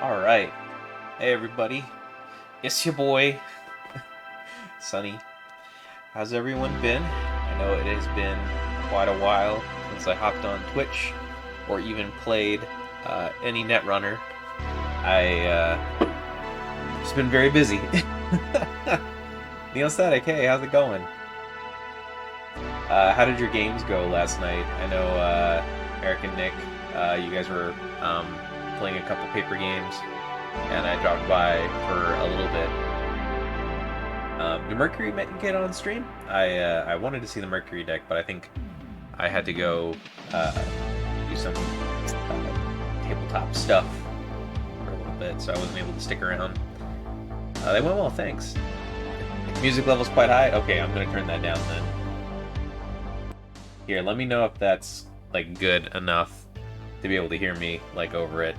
All right. Hey, everybody. It's your boy, Sunny. How's everyone been? I know it has been quite a while since I hopped on Twitch or even played any Netrunner. Just been very busy. Neil Static, hey, how's it going? How did your games go last night? I know Eric and Nick, you guys were playing a couple paper games, and I dropped by for a little bit. Did Mercury get on stream? I wanted to see the Mercury deck, but I think I had to go do some tabletop stuff for a little bit, so I wasn't able to stick around. They went well, thanks. Music level's quite high? Okay, I'm gonna turn that down then. Here, let me know if that's like good enough to be able to hear me like over it.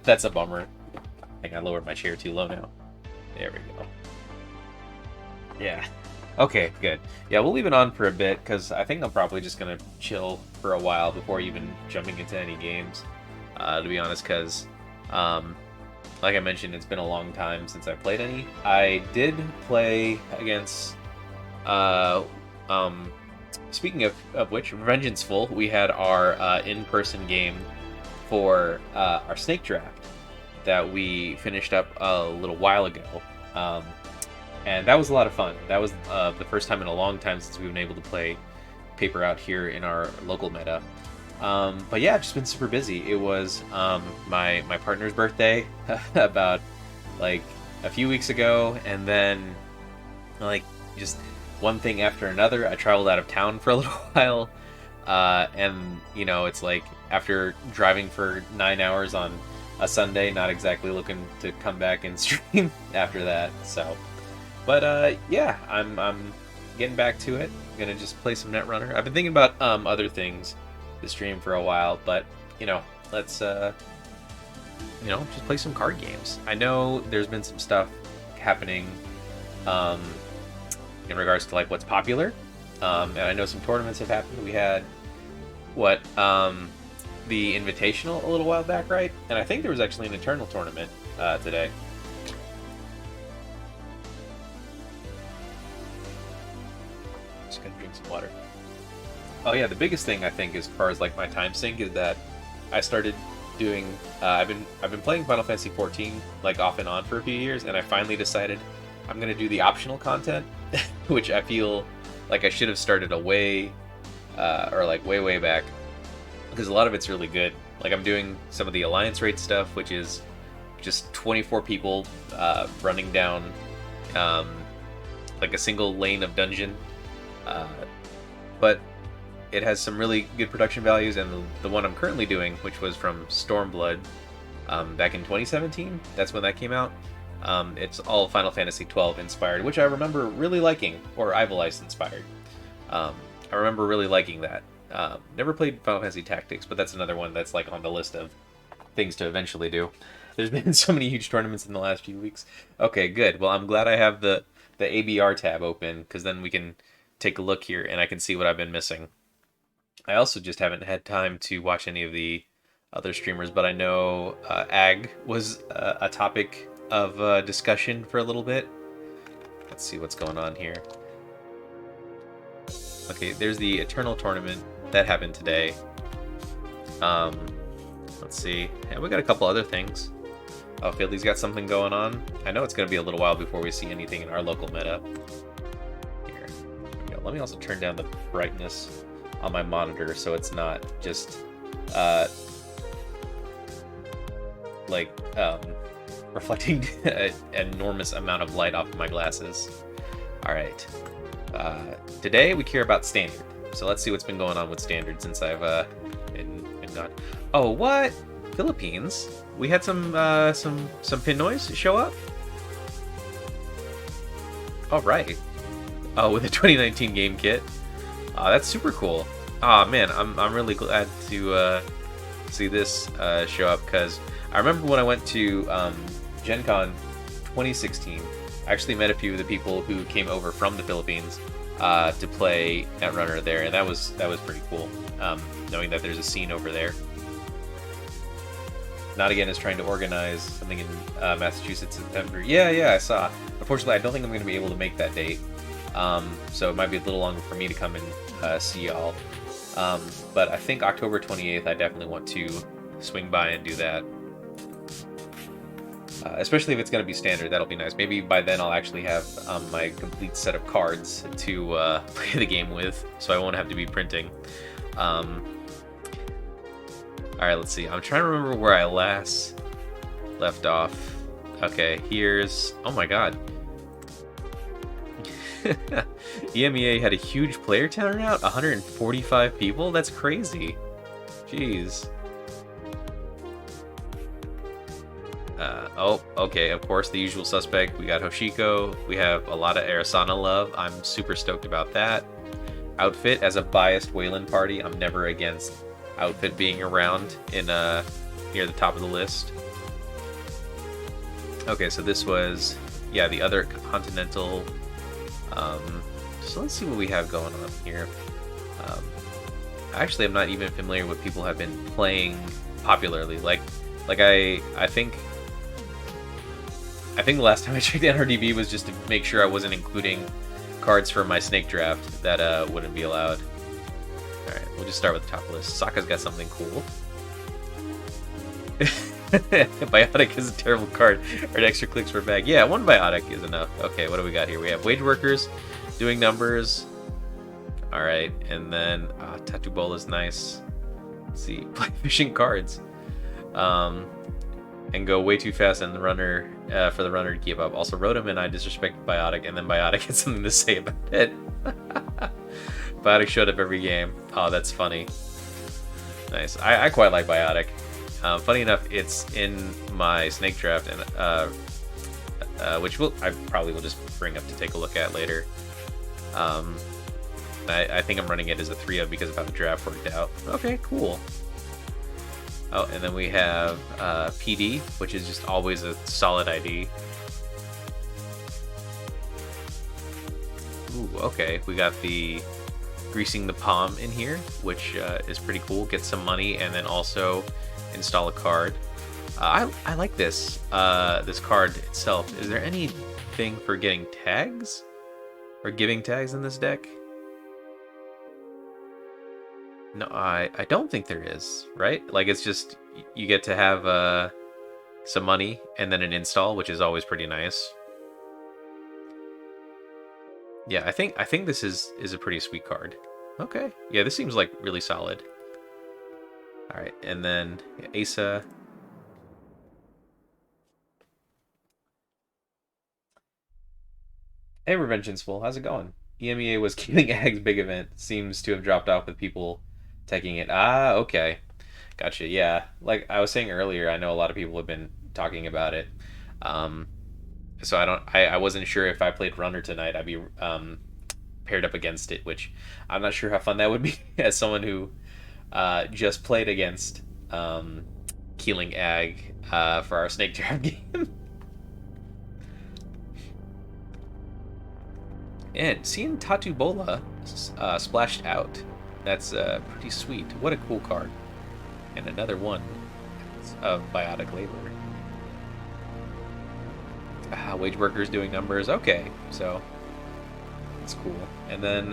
That's a bummer. I think I lowered my chair too low now. There we go. Yeah. Okay, good. Yeah, we'll leave it on for a bit because I think I'm probably just gonna chill for a while before even jumping into any games. To be honest, because like I mentioned, it's been a long time since I played any. I did play against speaking of which, Vengeanceful, we had our in-person game for our snake draft that we finished up a little while ago. And that was a lot of fun. That was the first time in a long time since we've been able to play paper out here in our local meta. But yeah, I've just been super busy. It was my partner's birthday about like a few weeks ago, and then like just one thing after another. I traveled out of town for a little while, and you know, it's like after driving for 9 hours on a Sunday, not exactly looking to come back and stream after that. So, but yeah, I'm getting back to it. I'm gonna just play some Netrunner. I've been thinking about other things to stream for a while, but you know, let's just play some card games. I know there's been some stuff happening in regards to like what's popular, and I know some tournaments have happened. We had the Invitational a little while back, right? And I think there was actually an Eternal tournament today. Just gonna drink some water. Oh yeah, the biggest thing I think as far as like my time sink is that I started doing. I've been playing Final Fantasy 14 like off and on for a few years, and I finally decided I'm gonna do the optional content, which I feel like I should have started way back, because a lot of it's really good. Like I'm doing some of the Alliance raid stuff, which is just 24 people running down like a single lane of dungeon, but it has some really good production values. And the one I'm currently doing, which was from Stormblood back in 2017, that's when that came out. It's all Final Fantasy 12 inspired, which I remember really liking, or Ivalice inspired. I remember really liking that. Never played Final Fantasy Tactics, but that's another one that's like on the list of things to eventually do. There's been so many huge tournaments in the last few weeks. Okay, good. Well, I'm glad I have the ABR tab open, because then we can take a look here and I can see what I've been missing. I also just haven't had time to watch any of the other streamers, but I know Ag was a topic of discussion for a little bit. Let's see what's going on here. Okay, there's the Eternal tournament that happened today. Let's see. Yeah, we got a couple other things. Oh, Fieldy's got something going on. I know it's going to be a little while before we see anything in our local meta. Here we go. Let me also turn down the brightness on my monitor so it's not just reflecting an enormous amount of light off of my glasses. All right. Today we care about Standard, so let's see what's been going on with Standard since I've been gone. Oh, what? Philippines? We had some Pinoys show up. All right. Oh, with a 2019 game kit. That's super cool. Oh man, I'm really glad to see this show up, because I remember when I went to Gen Con 2016. I actually met a few of the people who came over from the Philippines to play Netrunner there, and that was pretty cool, knowing that there's a scene over there. Not Again is trying to organize something in Massachusetts in September. Yeah, I saw. Unfortunately, I don't think I'm going to be able to make that date. So it might be a little longer for me to come and see y'all. But I think October 28th, I definitely want to swing by and do that. Especially if it's going to be standard, that'll be nice. Maybe by then I'll actually have my complete set of cards to play the game with, so I won't have to be printing. Alright, let's see. I'm trying to remember where I last left off. Okay, here's... Oh my god. EMEA had a huge player turnout? 145 people? That's crazy. Jeez. Oh, okay, of course, the usual suspect. We got Hoshiko. We have a lot of Arasana love. I'm super stoked about that. Outfit, as a biased Wayland party, I'm never against Outfit being around in near the top of the list. Okay, so this was, yeah, the other Continental. So let's see what we have going on here. Actually, I'm not even familiar with people have been playing popularly. Like I think the last time I checked NRDB was just to make sure I wasn't including cards for my snake draft that wouldn't be allowed. Alright, we'll just start with the top list. Sokka's got something cool. Biotic is a terrible card. Or extra clicks per bag. Yeah, one Biotic is enough. Okay, what do we got here? We have Wage Workers doing numbers. Alright, and then Tattoo Bowl is nice. Let's see. Play fishing cards. And go way too fast and the runner for the runner to keep up. Also, Rotom and I disrespect Biotic, and then Biotic had something to say about it. Biotic showed up every game. Oh, that's funny. Nice. I quite like Biotic. Funny enough, it's in my snake draft, and which I probably will just bring up to take a look at later. I think I'm running it as a 3-of because of how the draft worked out. Okay, cool. Oh, and then we have PD, which is just always a solid ID. Ooh, okay. We got the Greasing the Palm in here, which is pretty cool. Get some money and then also install a card. I like this this card itself. Is there anything for getting tags? Or giving tags in this deck? No, I don't think there is, right? Like, it's just, you get to have some money and then an install, which is always pretty nice. Yeah, I think this is a pretty sweet card. Okay. Yeah, this seems like really solid. Alright, and then Asa. Hey, Revengeanceful, how's it going? EMEA was Killing Ag's big event. Seems to have dropped off with people taking it. Ah, okay. Gotcha, yeah. Like I was saying earlier, I know a lot of people have been talking about it. So I wasn't sure if I played Runner tonight, I'd be paired up against it, which I'm not sure how fun that would be as someone who just played against Keeling Ag for our Snake Draft game. And seeing Tattoo Bola splashed out, that's pretty sweet. What a cool card. And another one of Biotic Labor. Wage Workers doing numbers. Okay, so that's cool. And then,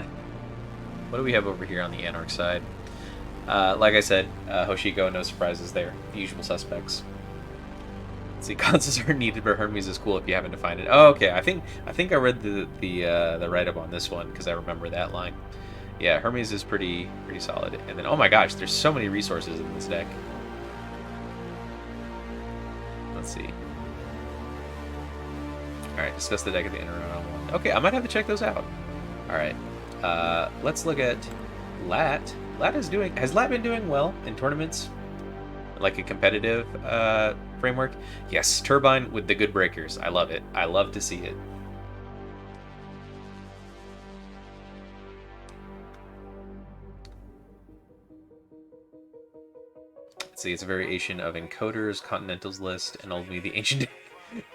what do we have over here on the Anarch side? Like I said, Hoshiko, no surprises there. The usual suspects. Let's see, consoles are needed, but Hermes is cool if you happen to find it. Oh, okay. I think I read the write-up on this one because I remember that line. Yeah, Hermes is pretty solid. And then, oh my gosh, there's so many resources in this deck. Let's see. Alright, discuss the deck at the end of round 1. Okay, I might have to check those out. Alright, let's look at Lat. Has Lat been doing well in tournaments? Like a competitive framework? Yes, Turbine with the good breakers. I love it. I love to see it. Let's see, it's a variation of Encoder's Continentals list and ultimately the ancient deck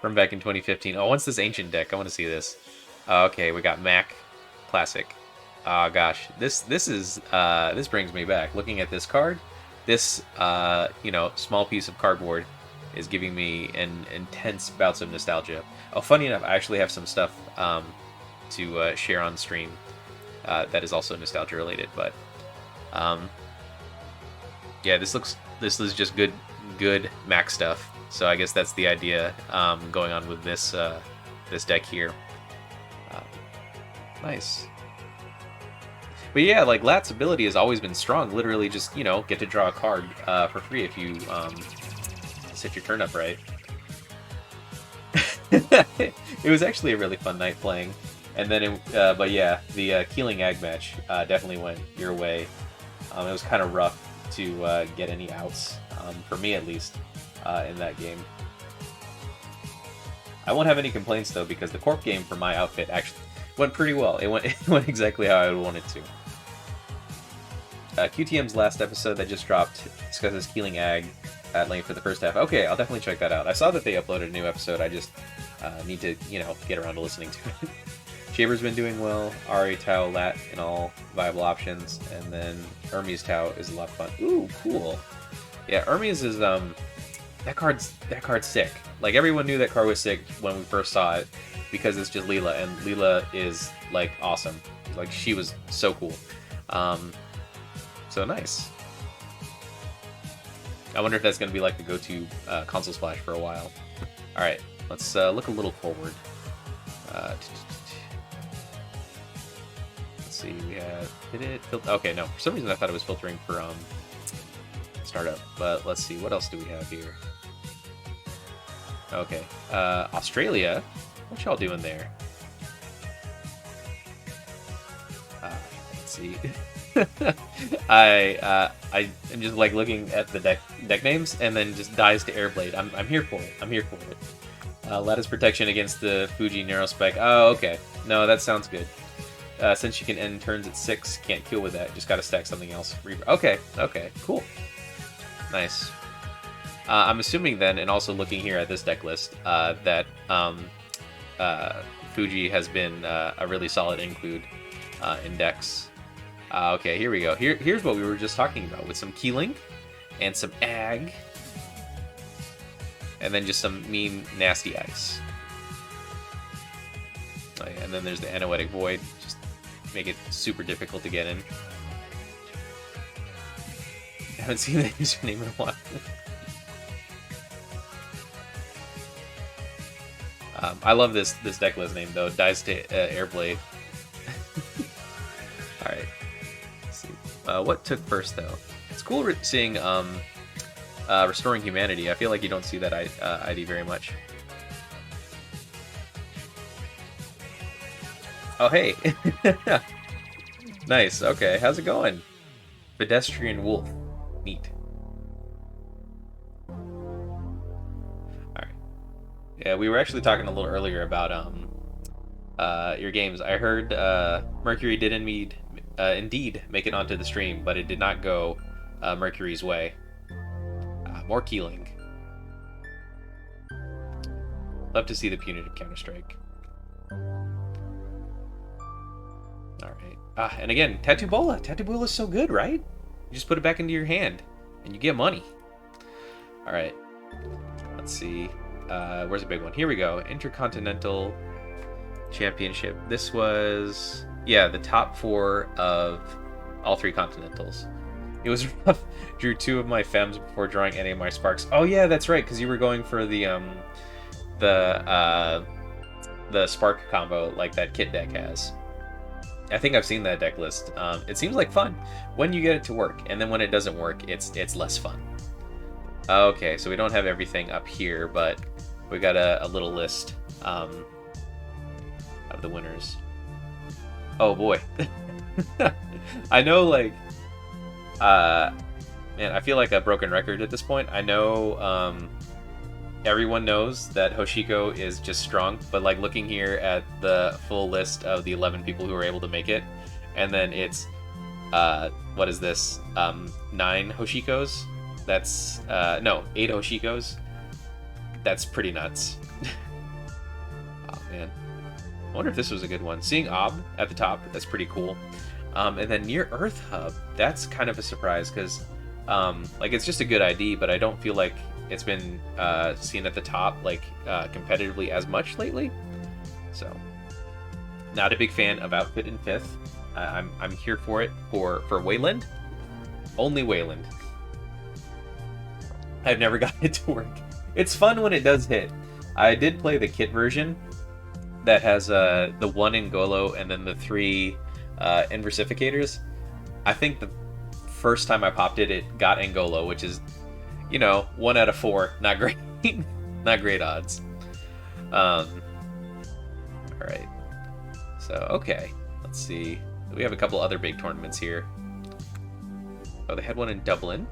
from back in 2015. Oh, what's this ancient deck? I want to see this. Okay, we got Mac Classic. Oh gosh, this brings me back. Looking at this card, this small piece of cardboard is giving me an intense bouts of nostalgia. Oh, funny enough, I actually have some stuff to share on stream that is also nostalgia related. But yeah, this is just good Mac stuff. So I guess that's the idea going on with this this deck here. Nice. But yeah, like Lat's ability has always been strong. Literally, just get to draw a card for free if you set your turn up right. It was actually a really fun night playing, and then but yeah, the Keeling Ag match definitely went your way. It was kind of rough to get any outs for me at least in that game. I won't have any complaints though because the Corp game for my outfit actually went pretty well. It went exactly how I would want it to. QTM's last episode that just dropped discusses Keeling Ag at length for the first half. Okay, I'll definitely check that out. I saw that they uploaded a new episode. I just need to, get around to listening to it. Shaber's been doing well. Ari, Tau, Lat, and all viable options. And then Hermes Tau is a lot of fun. Ooh, cool. Yeah, Hermes is that card's sick. Like everyone knew that card was sick when we first saw it because it's just Leela, and Leela is like awesome. Like she was so cool. So nice. I wonder if that's going to be like the go-to console splash for a while. All right, let's look a little forward. Let's see, we have okay, no, for some reason I thought it was filtering for startup, but let's see, what else do we have here? Okay, Australia, what y'all doing there? Let's see. I am just like looking at the deck names and then just dies to Airblade. I'm here for it. I'm here for it. Lattice protection against the Fuji Neurospike. Oh, okay. No, that sounds good. Since you can end turns at 6, can't kill with that. Just gotta stack something else. Okay, cool. Nice. I'm assuming then, and also looking here at this deck list, that Fuji has been a really solid include in decks. Okay, here we go. Here's what we were just talking about with some Keeling and some Ag, and then just some mean, nasty ice. Oh, yeah, and then there's the Anoetic Void. Just make it super difficult to get in. I haven't seen that username in a while. I love this deck list name though. Dies to Airblade. All right. Let's see. What took first though? It's cool seeing Restoring Humanity. I feel like you don't see that ID very much. Oh hey. Nice. Okay. How's it going? Pedestrian Wolf. Neat. Alright. Yeah, we were actually talking a little earlier about your games. I heard Mercury did indeed make it onto the stream, but it did not go Mercury's way. More Keeling. Love to see the punitive Counter-Strike. Alright. And again, Tattoo Bola. Tattoo Bola is so good, right? You just put it back into your hand, and you get money. Alright. Let's see. Where's the big one? Here we go. Intercontinental Championship. This was, yeah, the top 4 of all 3 Continentals. It was rough. Drew 2 of my Fems before drawing any of my Sparks. Oh yeah, that's right, because you were going for the Spark combo like that kit deck has. I think I've seen that deck list. It seems like fun when you get it to work, and then when it doesn't work, it's less fun. Okay, so we don't have everything up here, but we got a little list of the winners. Oh boy. I know, like, man, I feel like a broken record at this point. I know everyone knows that Hoshiko is just strong, but like looking here at the full list of the 11 people who were able to make it, and then it's what is this, 9 Hoshikos? That's no, 8 Hoshikos. That's pretty nuts. Oh man, I wonder if this was a good one. Seeing Ob at the top, that's pretty cool. And then Near Earth Hub, that's kind of a surprise because like it's just a good ID, but I don't feel like it's been seen at the top like competitively as much lately. So, not a big fan of Outfit in 5th. I'm here for it for Wayland. Only Wayland. I've never gotten it to work. It's fun when it does hit. I did play the kit version that has the 1 Ngolo and then the 3 Inversificators. I think the first time I popped it, it got Ngolo, which is, 1 out of 4. Not great. Not great odds. Alright. So, okay. Let's see. We have a couple other big tournaments here. Oh, they had one in Dublin.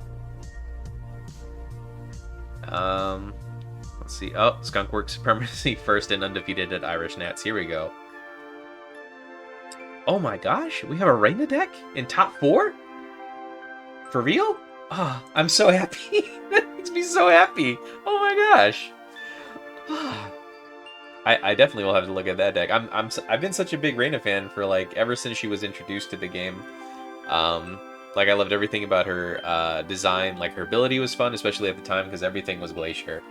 Let's see. Oh, Skunkworks permanently first and undefeated at Irish Nats. Here we go. Oh my gosh, we have a Reina deck in top 4? For real? Oh, I'm so happy. That makes me so happy. Oh my gosh. I definitely will have to look at that deck. I've been such a big Reina fan for like ever since she was introduced to the game. Like I loved everything about her design. Like her ability was fun, especially at the time because everything was Glacier.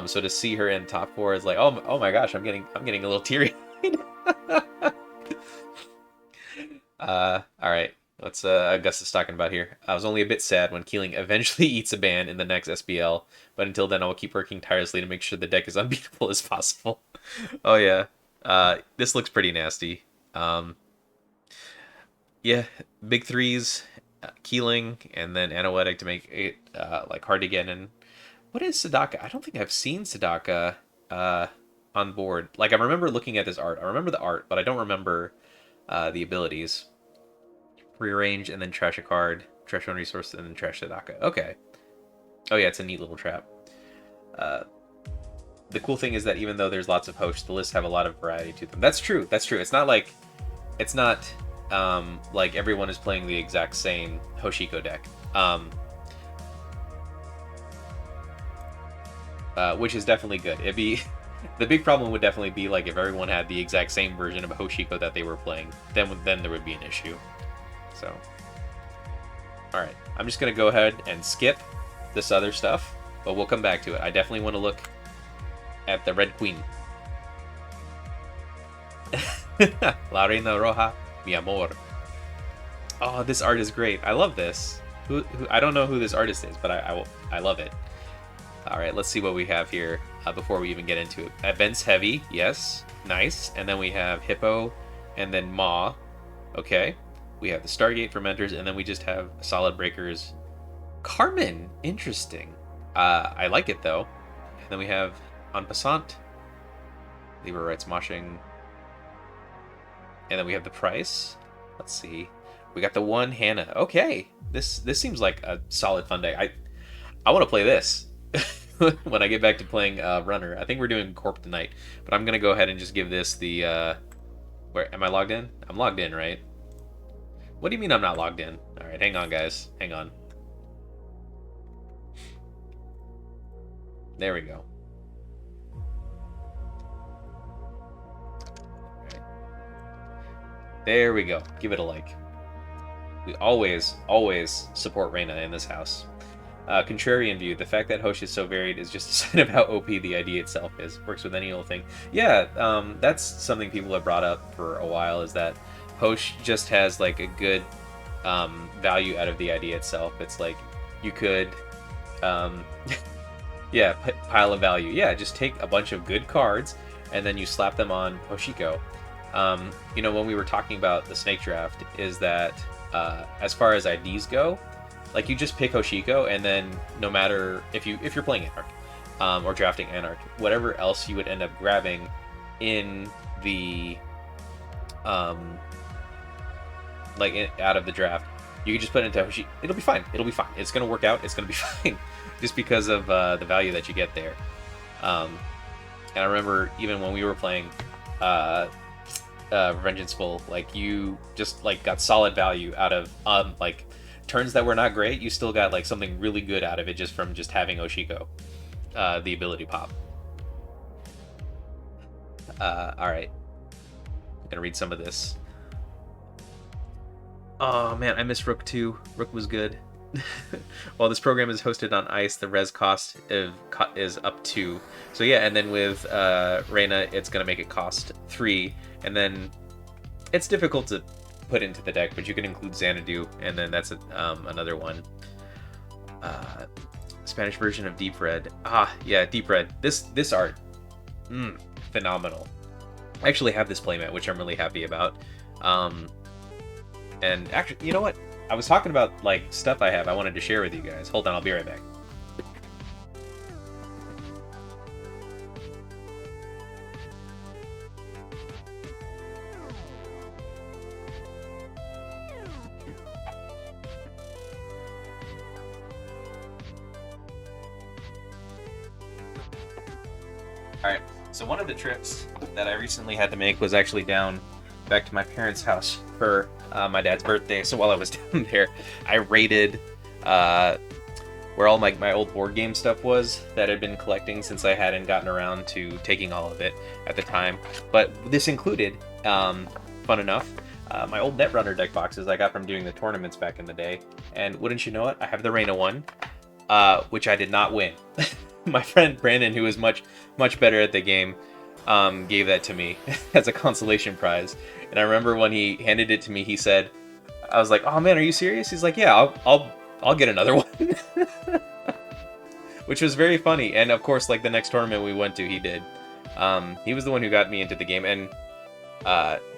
So to see her in top 4 is like, oh my gosh, I'm getting a little teary. All right, what's Augustus talking about here? I was only a bit sad when Keeling eventually eats a ban in the next SBL, but until then, I will keep working tirelessly to make sure the deck is unbeatable as possible. Oh yeah, this looks pretty nasty. Yeah, big 3s, Keeling, and then Anoetic to make it like hard to get in. What is Sadaka? I don't think I've seen Sadaka on board. Like I remember looking at this art. I remember the art, but I don't remember the abilities. Rearrange and then trash a card, trash one resource, and then trash Sadaka. Okay. Oh yeah, it's a neat little trap. The cool thing is that even though there's lots of hosts, the lists have a lot of variety to them. That's true. That's true. It's not like everyone is playing the exact same Hoshiko deck. Which is definitely good. It'd be the big problem would definitely be like if everyone had the exact same version of Hoshiko that they were playing, then there would be an issue. So, all right, I'm just gonna go ahead and skip this other stuff, but we'll come back to it. I definitely want to look at the Red Queen. La Reina Roja, mi amor. Oh, this art is great. I love this. Who I don't know who this artist is, but I love it. All right, let's see what we have here before we even get into it. Events Heavy, yes, nice. And then we have Hippo, and then Ma. Okay. We have the Stargate Fermenters, and then we just have Solid Breakers. Carmen, interesting. I like it though. And then we have En Passant, Libra Rights Moshing, and then we have the price. Let's see. We got the one Hannah. Okay, this seems like a solid fun day. I want to play this when I get back to playing Runner. I think we're doing Corp tonight, but I'm gonna go ahead and just give this the. Where am I logged in? I'm logged in, right? What do you mean I'm not logged in? All right, hang on, guys. Hang on. There we go. All right. There we go. Give it a like. We always support Reina in this house. Contrarian view. The fact that Hosh is so varied is just a sign of how OP the idea itself is. Works with any old thing. Yeah, that's something people have brought up for a while, is that Hosh just has like a good value out of the idea itself. It's like you could, yeah, pile of value. Yeah, just take a bunch of good cards and then you slap them on Hoshiko. When we were talking about the snake draft, is that as far as IDs go, like you just pick Hoshiko, and then no matter if you're playing Anarch or drafting Anarch, whatever else you would end up grabbing in the out of the draft, you can just put it into Hoshiko. It'll be fine. It'll be fine. It's gonna work out. It's gonna be fine, just because of the value that you get there. And I remember even when we were playing Vengeful, like you just like got solid value out of like turns that were not great. You still got like something really good out of it just from just having Hoshiko, the ability pop. All right, I'm gonna read some of this. Oh man, I miss Rook too. Rook was good. While this program is hosted on ice, the res cost is up 2. So yeah, and then with Reyna, it's going to make it cost 3. And then it's difficult to put into the deck, but you can include Xanadu, and then that's another one. Spanish version of Deep Red. Ah, yeah, Deep Red. This art, phenomenal. I actually have this playmat, which I'm really happy about. And actually, you know what? I was talking about like stuff I wanted to share with you guys. Hold on, I'll be right back. Alright, so one of the trips that I recently had to make was actually down back to my parents' house for my dad's birthday. So while I was down there, I raided where all my old board game stuff was that I'd been collecting since I hadn't gotten around to taking all of it at the time. But this included, fun enough, my old Netrunner deck boxes I got from doing the tournaments back in the day. And wouldn't you know it, I have the Reyna one, which I did not win. My friend Brandon, who is much better at the game, gave that to me as a consolation prize. And I remember when he handed it to me, he said, I was like, "Oh man, are you serious?" He's like, "Yeah, I'll get another one." Which was very funny. And of course, like the next tournament we went to, he did. He was the one who got me into the game and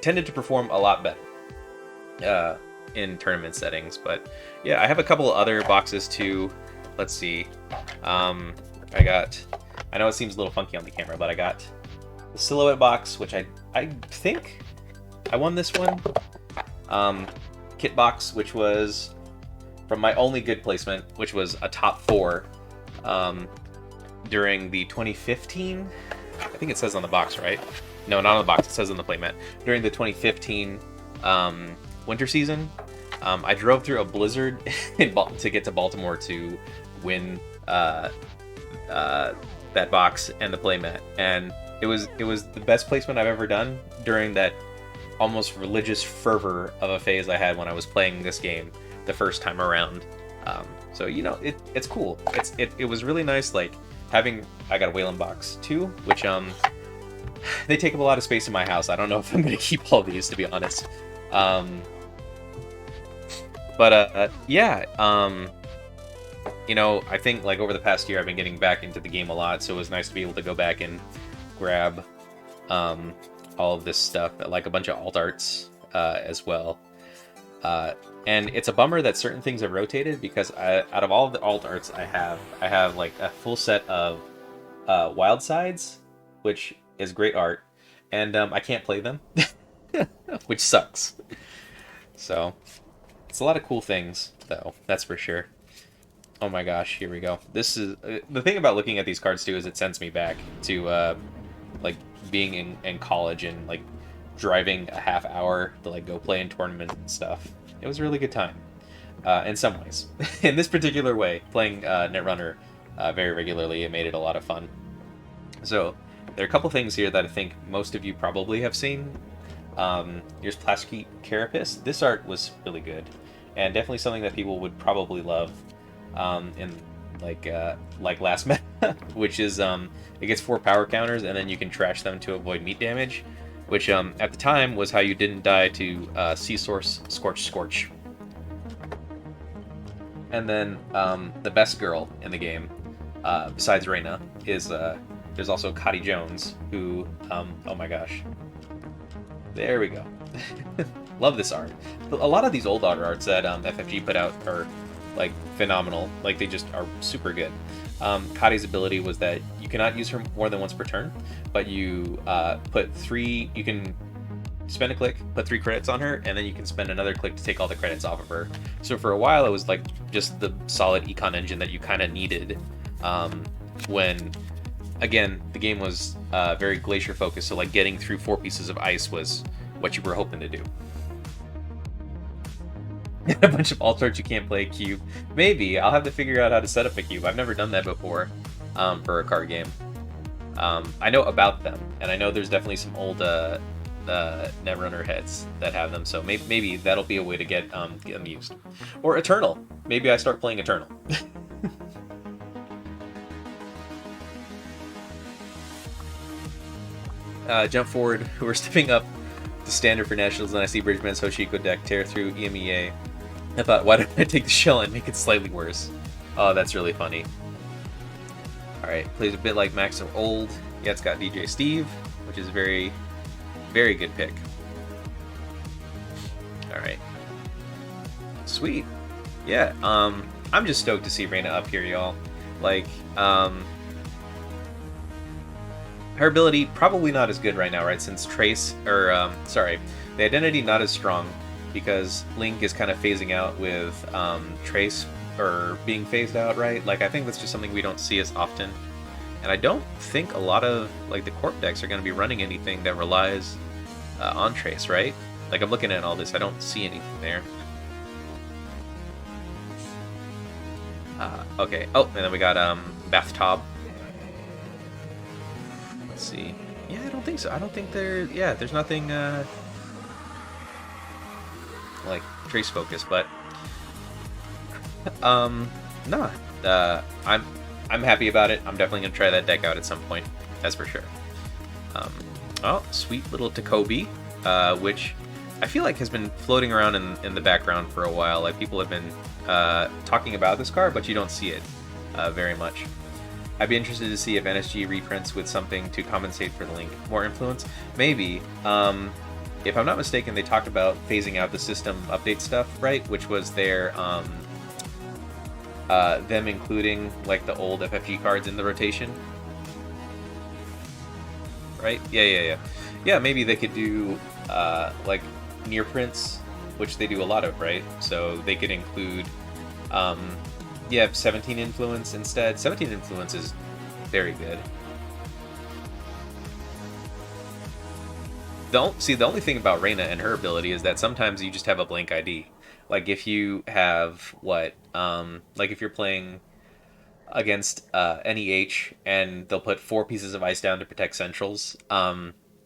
tended to perform a lot better in tournament settings. But yeah, I have a couple of other boxes too. Let's see. I know it seems a little funky on the camera, but I got the Silhouette box, which I think I won this one. Kit box, which was from my only good placement, which was a top 4 during the 2015. I think it says on the box, right? No, not on the box. It says on the playmat. During the 2015 winter season, I drove through a blizzard to get to Baltimore to win that box and the playmat, and it was the best placement I've ever done during that almost religious fervor of a phase I had when I was playing this game the first time around. So you know, it's cool. It was really nice, like having. I got a Wayland box too, which they take up a lot of space in my house. I don't know if I'm gonna keep all these, to be honest. Yeah. You know, I think like over the past year I've been getting back into the game a lot, so it was nice to be able to go back and grab all of this stuff, like a bunch of alt arts as well. And it's a bummer that certain things have rotated, because out of all of the alt arts I have like a full set of Wild Sides, which is great art, and I can't play them, which sucks. So it's a lot of cool things, though, that's for sure. Oh my gosh, here we go. This is the thing about looking at these cards too, is it sends me back to like being in college and like driving a half hour to like go play in tournaments and stuff. It was a really good time in some ways. In this particular way, playing Netrunner very regularly, it made it a lot of fun. So there are a couple things here that I think most of you probably have seen. Here's Plastic Carapace. This art was really good, and definitely something that people would probably love. In like last meta, which is it gets 4 power counters, and then you can trash them to avoid meat damage, which at the time was how you didn't die to Sea Source Scorch. And then the best girl in the game, besides Reyna, is there's also Cotty Jones, who oh my gosh, there we go. Love this art. A lot of these old arts that FFG put out are like phenomenal. Like they just are super good. Cotty's ability was that you cannot use her more than once per turn, but you put 3. You can spend a click, put 3 credits on her, and then you can spend another click to take all the credits off of her. So for a while, it was like just the solid econ engine that you kind of needed when, again, the game was very Glacier focused. So like getting through 4 pieces of ice was what you were hoping to do. A bunch of alt arts you can't play a cube. Maybe I'll have to figure out how to set up a cube. I've never done that before for a card game. I know about them, and I know there's definitely some old Netrunner heads that have them. So maybe that'll be a way to get them used. Or Eternal. maybe I start playing Eternal. Jump forward. We're stepping up the standard for nationals, and I see Bridgman's Hoshiko deck tear through EMEA. I thought, why don't I take the shell and make it slightly worse? Oh, that's really funny. Alright, plays a bit like Max of Old. Yeah, it's got DJ Steve, which is a very, very good pick. Alright. Sweet. Yeah, I'm just stoked to see Reyna up here, y'all. Like, her ability, probably not as good right now, right? Since Trace, or, sorry, the identity not as strong, because Link is kind of phasing out with Trace, or being phased out, right? Like, I think that's just something we don't see as often. And I don't think a lot of, like, the Corp decks are going to be running anything that relies on Trace, right? Like, I'm looking at all this, I don't see anything there. Okay, oh, and then we got Bathtub. Let's see. Yeah, I don't think so. I don't think there's nothing like Trace focus, but nah. I'm happy about it. I'm definitely gonna try that deck out at some point. That's for sure. Oh, sweet little Takobi, which I feel like has been floating around in the background for a while. Like, people have been talking about this card, but you don't see it very much. I'd be interested to see if NSG reprints with something to compensate for the Link. More influence? Maybe. If I'm not mistaken, they talked about phasing out the system update stuff, right? Which was their them including like the old FFG cards in the rotation. Right? Yeah, maybe they could do like near prints, which they do a lot of, right? So they could include 17 influence instead. 17 influence is very good. The only thing about Reyna and her ability is that sometimes you just have a blank ID. Like, if you have like if you're playing against NEH and they'll put 4 pieces of ice down to protect centrals,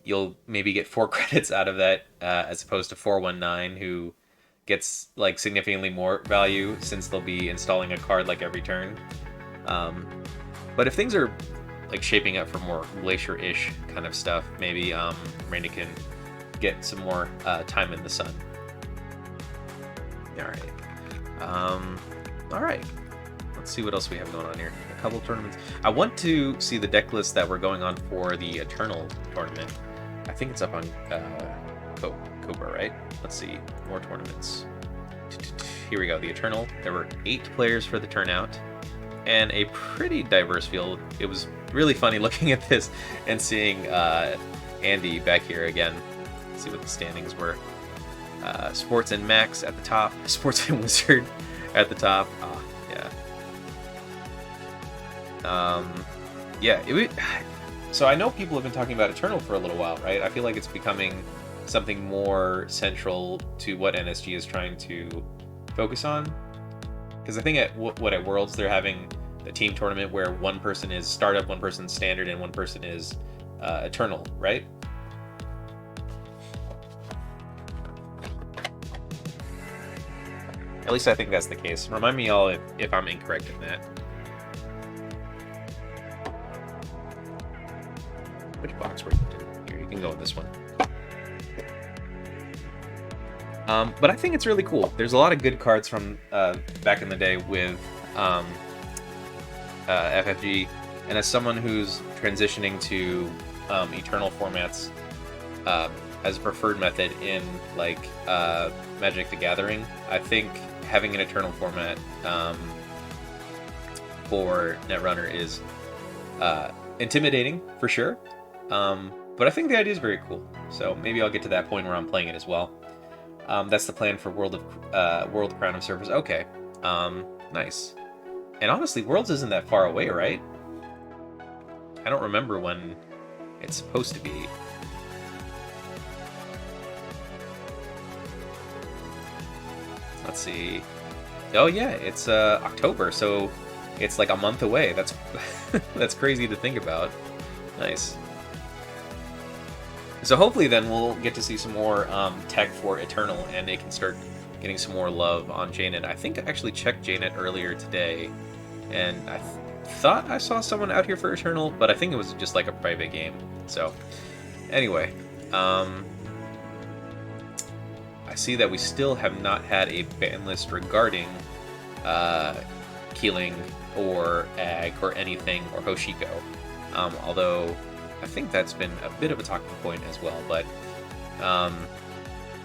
you'll maybe get 4 credits out of that, as opposed to 419, who gets like significantly more value since they'll be installing a card like every turn. But if things are like shaping up for more Glacier-ish kind of stuff, maybe Reyna can get some more time in the sun. All right. Let's see what else we have going on here. A couple tournaments. I want to see the deck list that we're going on for the Eternal tournament. I think it's up on Cobra, right? Let's see. More tournaments. Here we go. The Eternal. There were 8 players for the turnout, and a pretty diverse field. It was really funny looking at this and seeing Andy back here again. Let's see what the standings were. Sports and Max at the top. Sports and Wizard at the top. So I know people have been talking about Eternal for a little while, right? I feel like it's becoming something more central to what NSG is trying to focus on. Because I think at Worlds they're having the team tournament where one person is startup, one person's standard, and one person is Eternal, right? At least I think that's the case. Remind me all if I'm incorrect in that. Which box were you in? Here, you can go in this one. But I think it's really cool. There's a lot of good cards from back in the day with FFG, and as someone who's transitioning to Eternal formats as a preferred method in like Magic the Gathering, I think having an Eternal format for Netrunner is intimidating for sure. But I think the idea is very cool. So maybe I'll get to that point where I'm playing it as well. That's the plan for World Crown of Surfers. Okay, nice. And honestly, Worlds isn't that far away, right? I don't remember when it's supposed to be. Let's see. Oh yeah, it's October, so it's like a month away. That's that's crazy to think about. Nice. So hopefully then we'll get to see some more tech for Eternal, and they can start getting some more love on JNet. I think I actually checked JNet earlier today, and I thought I saw someone out here for Eternal, but I think it was just like a private game. So, anyway, I see that we still have not had a ban list regarding Keeling or Ag or anything or Hoshiko. Although I think that's been a bit of a talking point as well, but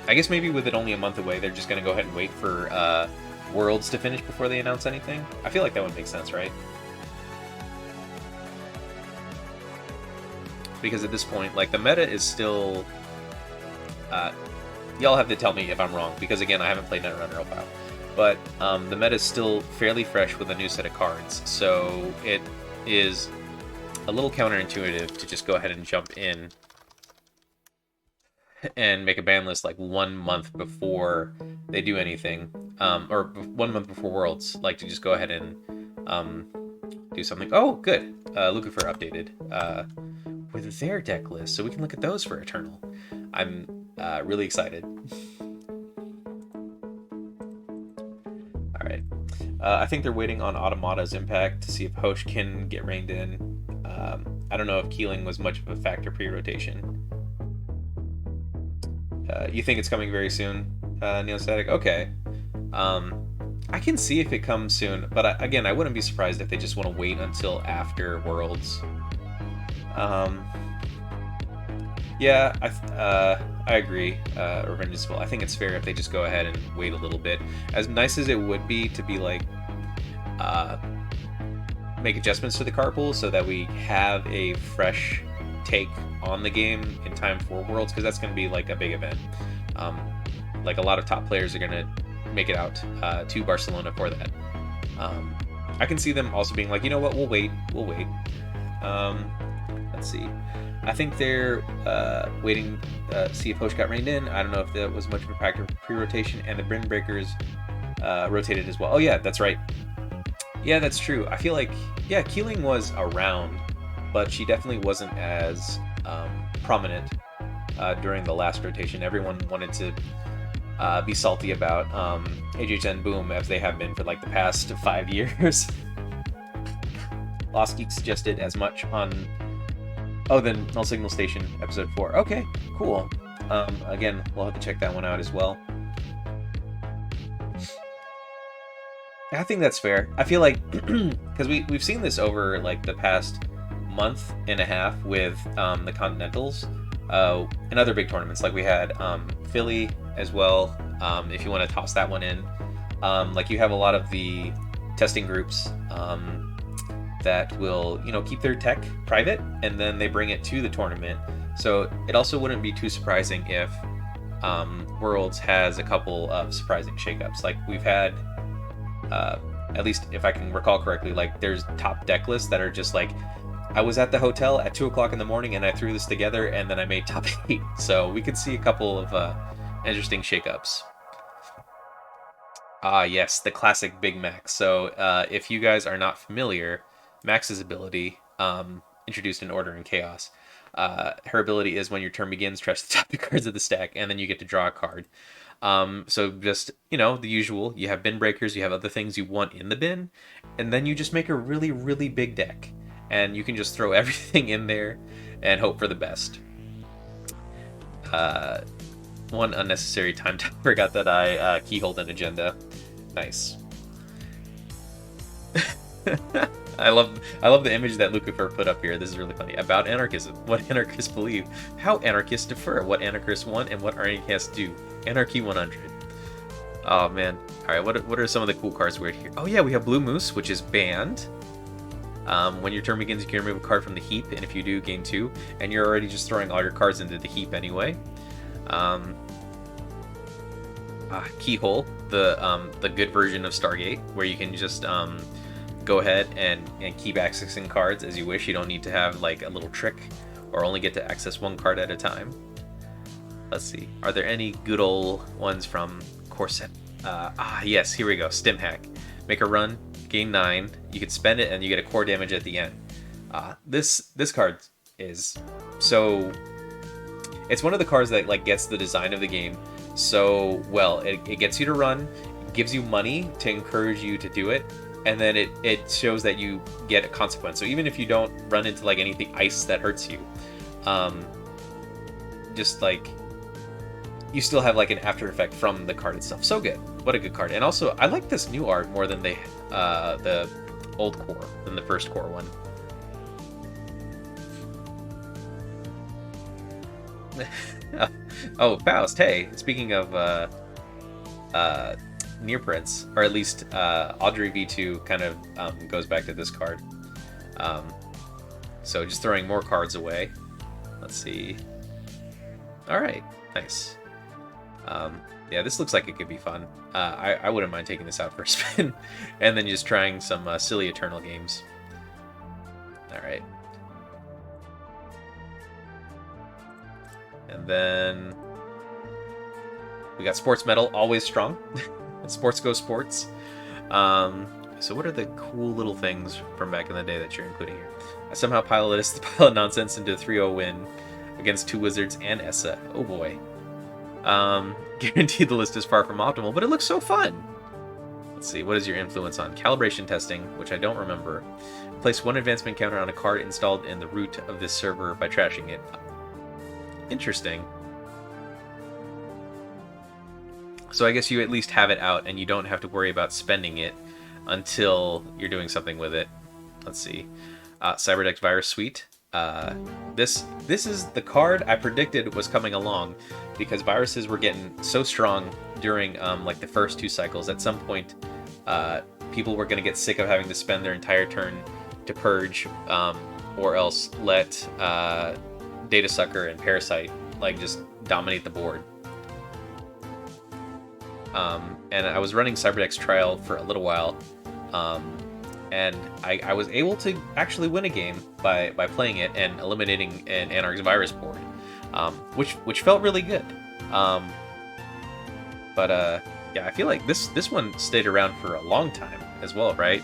I guess maybe with it only a month away, they're just going to go ahead and wait for Worlds to finish before they announce anything. I feel like that would make sense, right? Because at this point, like, the meta is still... y'all have to tell me if I'm wrong, because again, I haven't played Netrunner in a while. But the meta is still fairly fresh with a new set of cards, so it is a little counterintuitive to just go ahead and jump in and make a ban list like 1 month before they do anything, or 1 month before Worlds, like to just go ahead and do something. Oh, good. Lucifer updated with their deck list, so we can look at those for Eternal. I'm really excited. All right. I think they're waiting on Automata's impact to see if Hosh can get reined in. I don't know if Keeling was much of a factor pre-rotation. You think it's coming very soon, Neostatic? Okay. I can see if it comes soon, but again, I wouldn't be surprised if they just want to wait until after Worlds. Yeah, I agree, Revengeable. I think it's fair if they just go ahead and wait a little bit. As nice as it would be to be like, make adjustments to the card pool so that we have a fresh take on the game in time for Worlds, because that's going to be like a big event. Like a lot of top players are going to make it out to Barcelona for that. I can see them also being like, you know what, we'll wait. Let's see. I think they're waiting to see if Hosh got reined in. I don't know if that was much of a factor pre-rotation, and the Brin Breakers rotated as well. Oh yeah, that's right. Yeah, that's true. I feel like, yeah, Keeling was around, but she definitely wasn't as prominent during the last rotation. Everyone wanted to be salty about HHN Boom, as they have been for like the past 5 years. Lost Geek suggested as much on... Oh, then Null Signal Station, episode 4. Okay, cool. Again, we'll have to check that one out as well. I think that's fair. I feel like, because we've seen this over like the past month and a half with the Continentals and other big tournaments. Like we had Philly as well, if you want to toss that one in. Like you have a lot of the testing groups that will, you know, keep their tech private, and then they bring it to the tournament. So it also wouldn't be too surprising if Worlds has a couple of surprising shakeups. Like we've had, at least if I can recall correctly, like there's top deck lists that are just like, I was at the hotel at 2 o'clock in the morning and I threw this together and then I made top 8. So we could see a couple of interesting shakeups. Ah, yes, the classic Big Max. So if you guys are not familiar, Max's ability, introduced in Order and Chaos, her ability is when your turn begins, trash the top 2 cards of the stack, and then you get to draw a card. So just, you know, the usual. You have bin breakers, you have other things you want in the bin, and then you just make a really, really big deck. And you can just throw everything in there and hope for the best. One unnecessary time to forgot that I keyholed an agenda. Nice. I love the image that Lucifer put up here. This is really funny. About anarchism. What anarchists believe. How anarchists differ. What anarchists want and what anarchists do. Anarchy 100. Oh man. Alright, what are some of the cool cards we're here? Oh yeah, we have Blue Moose, which is banned. When your turn begins, you can remove a card from the heap, and if you do, gain 2. And you're already just throwing all your cards into the heap anyway. Keyhole, the good version of Stargate, where you can just go ahead and keep accessing cards as you wish. You don't need to have like a little trick or only get to access 1 card at a time. Let's see. Are there any good old ones from Corset? Yes, here we go. Stim Hack. Make a run, gain 9. You can spend it and you get a core damage at the end. This card is so... It's one of the cards that like gets the design of the game so well. It gets you to run, gives you money to encourage you to do it, and then it shows that you get a consequence. So even if you don't run into like anything ice that hurts you, just like you still have like an after effect from the card itself. So good. What a good card. And also, I like this new art more than the old core, than the first core one. Oh, Faust, hey, speaking of Neoprints, or at least Audrey V2 kind of goes back to this card. So just throwing more cards away. Let's see. Alright, nice. Yeah, this looks like it could be fun. I wouldn't mind taking this out for a spin, and then just trying some silly Eternal games. Alright. And then we got Sports Medal, always strong. Sports go sports. So what are the cool little things from back in the day that you're including here? I somehow piloted the pilot nonsense into a 3-0 win against 2 Wizards and Essa. Oh boy. Guaranteed the list is far from optimal, but it looks so fun. Let's see, what is your influence on calibration testing, which I don't remember. Place 1 advancement counter on a card installed in the root of this server by trashing it. Interesting. So I guess you at least have it out and you don't have to worry about spending it until you're doing something with it. Let's see. Cyberdeck's Virus Suite. This is the card I predicted was coming along, because viruses were getting so strong during like the first 2 cycles. At some point, people were going to get sick of having to spend their entire turn to purge, or else let Data Sucker and Parasite like just dominate the board. And I was running Cyberdeck's Trial for a little while, and I was able to actually win a game by playing it and eliminating an Anarch's virus board, which felt really good. Yeah, I feel like this one stayed around for a long time as well, right?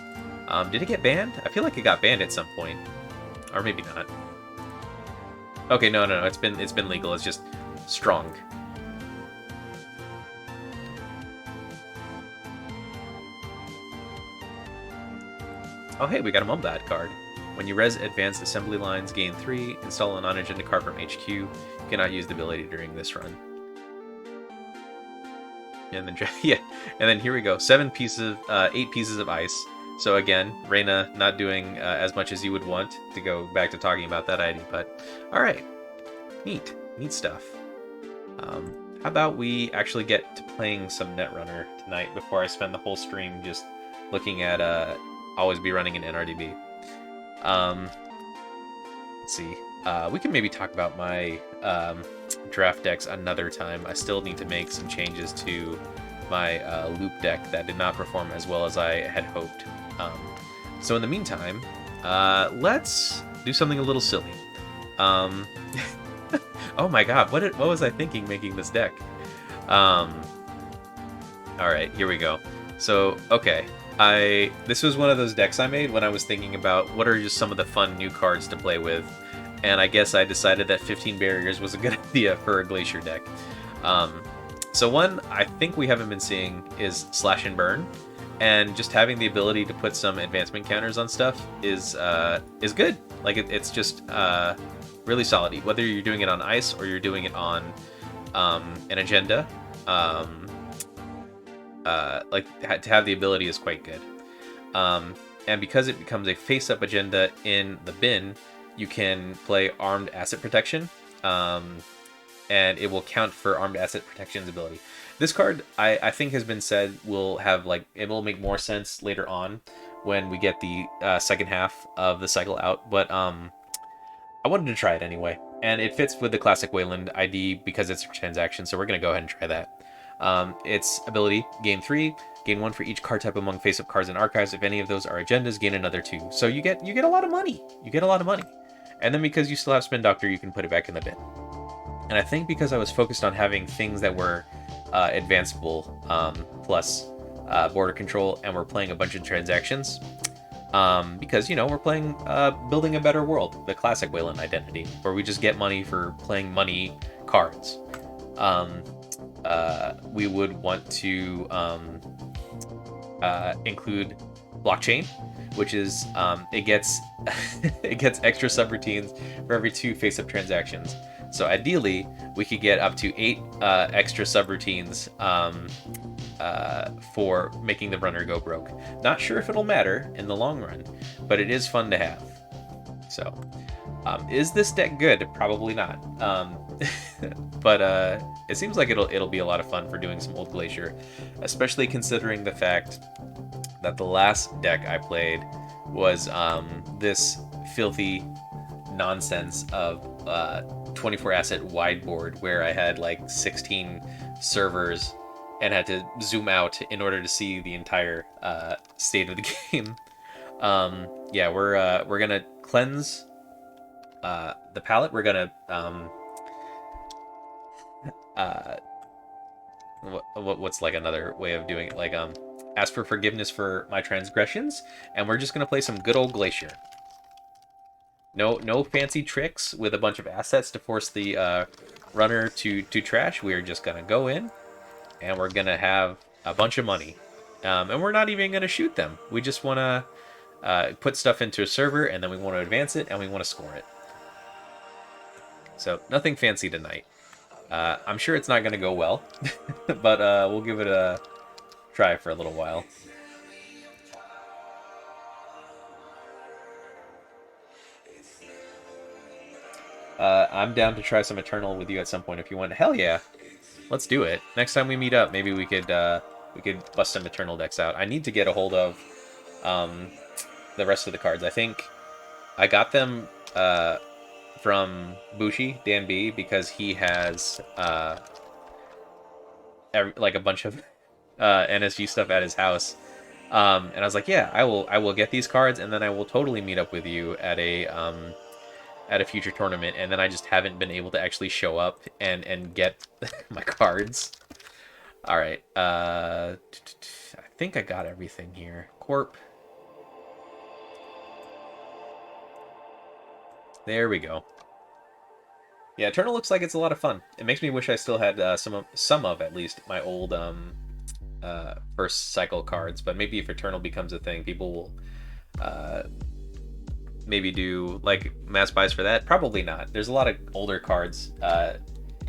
Did it get banned? I feel like it got banned at some point, or maybe not. Okay, no, it's been legal. It's just strong. Oh hey, we got a Mumbad card. When you res advanced assembly lines, gain 3, install a non-agenda card from HQ. You cannot use the ability during this run. And then yeah, and then here we go. 8 pieces of ice. So again, Reyna not doing as much as you would want, to go back to talking about that ID, but alright. Neat stuff. How about we actually get to playing some Netrunner tonight before I spend the whole stream just looking at always be running an NRDB. Let's see. We can maybe talk about my draft decks another time. I still need to make some changes to my loop deck that did not perform as well as I had hoped. So in the meantime, let's do something a little silly. Oh my god, what was I thinking making this deck? Alright, here we go. So, okay. This was one of those decks I made when I was thinking about what are just some of the fun new cards to play with, and I guess I decided that 15 barriers was a good idea for a Glacier deck. So one I think we haven't been seeing is Slash and Burn, and just having the ability to put some advancement counters on stuff is good. Like it's just really solid, whether you're doing it on ice or you're doing it on an agenda. Like to have the ability is quite good, and because it becomes a face-up agenda in the bin, you can play Armed Asset Protection, and it will count for Armed Asset Protection's ability. This card, I think, has been said will have it will make more sense later on when we get the second half of the cycle out, but I wanted to try it anyway, and it fits with the classic Wayland ID because it's a transaction, so we're gonna go ahead and try that. Its ability, gain 3, gain 1 for each card type among face-up cards and archives. If any of those are agendas, gain another 2. So you get a lot of money. And then because you still have Spin Doctor, you can put it back in the bin. And I think because I was focused on having things that were advanceable, plus border control, and we're playing a bunch of transactions, because, we're playing Building a Better World, the classic Wayland identity, where we just get money for playing money cards. we would want to include blockchain, which is it gets it gets extra subroutines for every 2 face-up transactions. So ideally, we could get up to 8 extra subroutines for making the runner go broke. Not sure if it'll matter in the long run, but it is fun to have. So, is this deck good? Probably not. But it seems like it'll be a lot of fun for doing some old Glacier, especially considering the fact that the last deck I played was this filthy nonsense of 24 asset wide board where I had like 16 servers and had to zoom out in order to see the entire state of the game. Yeah, we're gonna cleanse the palette. We're gonna what's like another way of doing it? Like ask for forgiveness for my transgressions, and we're just gonna play some good old Glacier. No fancy tricks with a bunch of assets to force the runner to trash. We're just gonna go in, and we're gonna have a bunch of money, and we're not even gonna shoot them. We just wanna put stuff into a server, and then we want to advance it, and we want to score it. So nothing fancy tonight. I'm sure it's not gonna go well, but we'll give it a try for a little while. I'm down to try some Eternal with you at some point if you want. Hell yeah, let's do it. Next time we meet up, maybe we could bust some Eternal decks out. I need to get a hold of the rest of the cards. I think I got them from Bushi, Dan B, because he has like a bunch of NSG stuff at his house. And I was like, yeah, I will get these cards, and then I will totally meet up with you at a future tournament. And then I just haven't been able to actually show up and get my cards. All right, I think I got everything here. Corp. There we go. Yeah, Eternal looks like it's a lot of fun. It makes me wish I still had some of at least my old first cycle cards. But maybe if Eternal becomes a thing, people will maybe do like mass buys for that. Probably not. There's a lot of older cards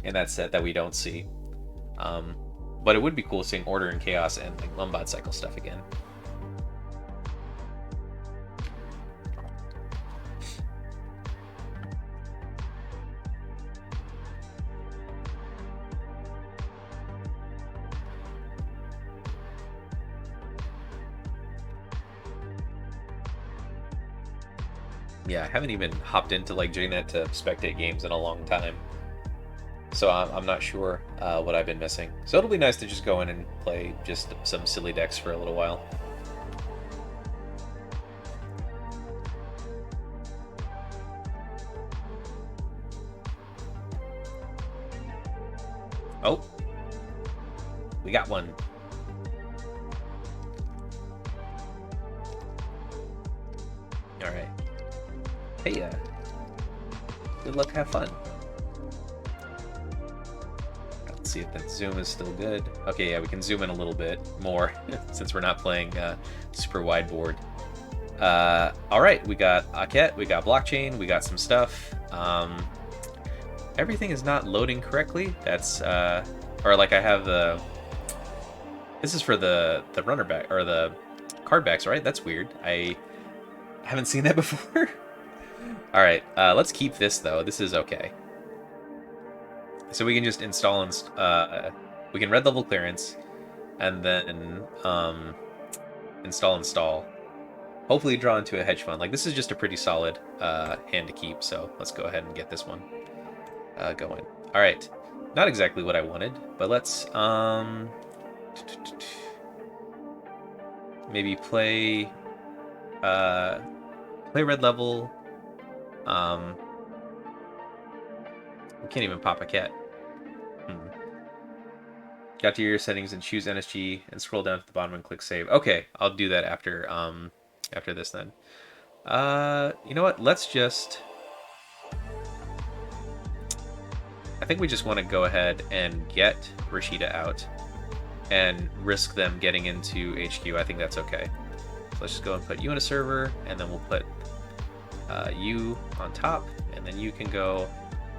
in that set that we don't see. But it would be cool seeing Order and Chaos and like Lombard cycle stuff again. Yeah, I haven't even hopped into like JNet to spectate games in a long time. So I'm not sure what I've been missing. So it'll be nice to just go in and play just some silly decks for a little while. Oh, we got one. All right. Hey, good luck, have fun. Let's see if that zoom is still good. Okay, yeah, we can zoom in a little bit more since we're not playing super wide board. All right, we got Aket, we got blockchain, we got some stuff. Everything is not loading correctly. That's or like I have the. This is for the runner back or the card backs, right? That's weird. I haven't seen that before. All right, let's keep this though. This is okay. So we can just install and we can red level clearance, and then install. Hopefully draw into a hedge fund. Like this is just a pretty solid hand to keep. So let's go ahead and get this one going. All right, not exactly what I wanted, but let's maybe play red level. We can't even pop a cat. Got to your settings and choose NSG and scroll down to the bottom and click save. Okay, I'll do that after after this then. You know what? Let's just. I think we just want to go ahead and get Rashida out and risk them getting into HQ. I think that's okay. So let's just go and put you in a server, and then we'll put you on top, and then you can go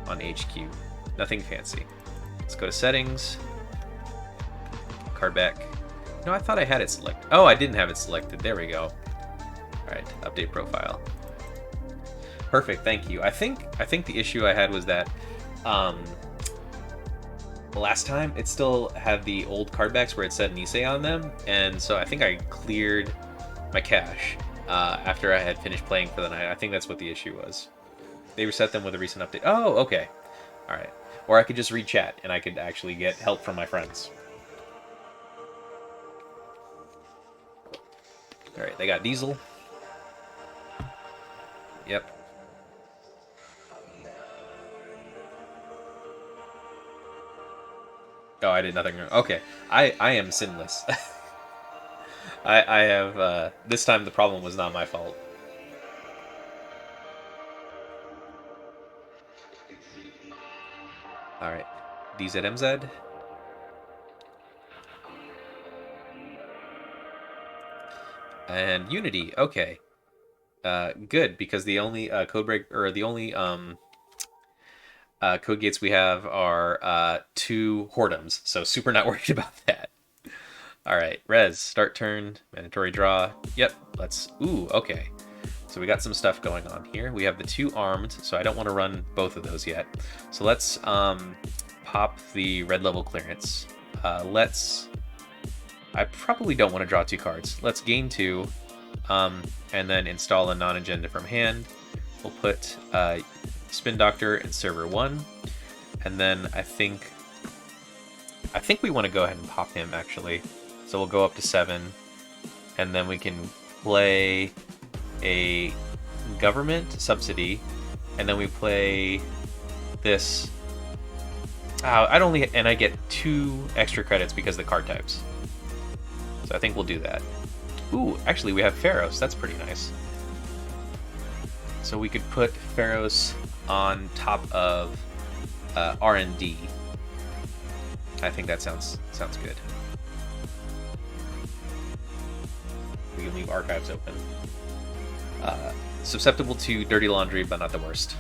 on HQ. Nothing fancy. Let's go to settings, card back. No, I thought I had it selected. Oh, I didn't have it selected. There we go. All right, update profile. Perfect, thank you. I think the issue I had was that last time it still had the old card backs where it said Nisei on them, and so I think I cleared my cache after I had finished playing for the night. I think that's what the issue was. They reset them with a recent update. Oh, okay. All right. Or I could just read chat and I could actually get help from my friends. All right, they got Diesel. Yep. Oh, I did nothing wrong. Okay, I am sinless. I have this time the problem was not my fault. All right, DZMZ. And Unity. Okay. Good, because the only code break or the only code gates we have are 2 whoredoms, so super not worried about that. All right, res, start turn, mandatory draw. Yep, let's. Ooh, okay. So we got some stuff going on here. We have the 2 armed, so I don't want to run both of those yet. So let's pop the red level clearance. I probably don't want to draw 2 cards. Let's gain 2, and then install a non-agenda from hand. We'll put Spin Doctor in server 1, and then I think we want to go ahead and pop him actually. So we'll go up to 7, and then we can play a government subsidy, and then we play this. I get 2 extra credits because of the card types. So I think we'll do that. Ooh, actually we have Pharaohs. That's pretty nice. So we could put Pharaohs on top of R&D. I think that sounds good. We can leave archives open. Susceptible to dirty laundry, but not the worst.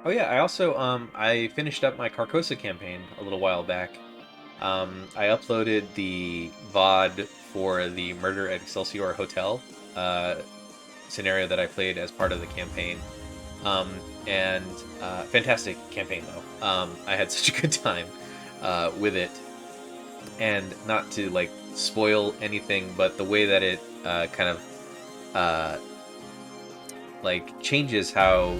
Oh yeah, I also I finished up my Carcosa campaign a little while back. I uploaded the VOD for the Murder at Excelsior Hotel scenario that I played as part of the campaign. And fantastic campaign though. I had such a good time with it. And not to like spoil anything, but the way that it kind of like changes how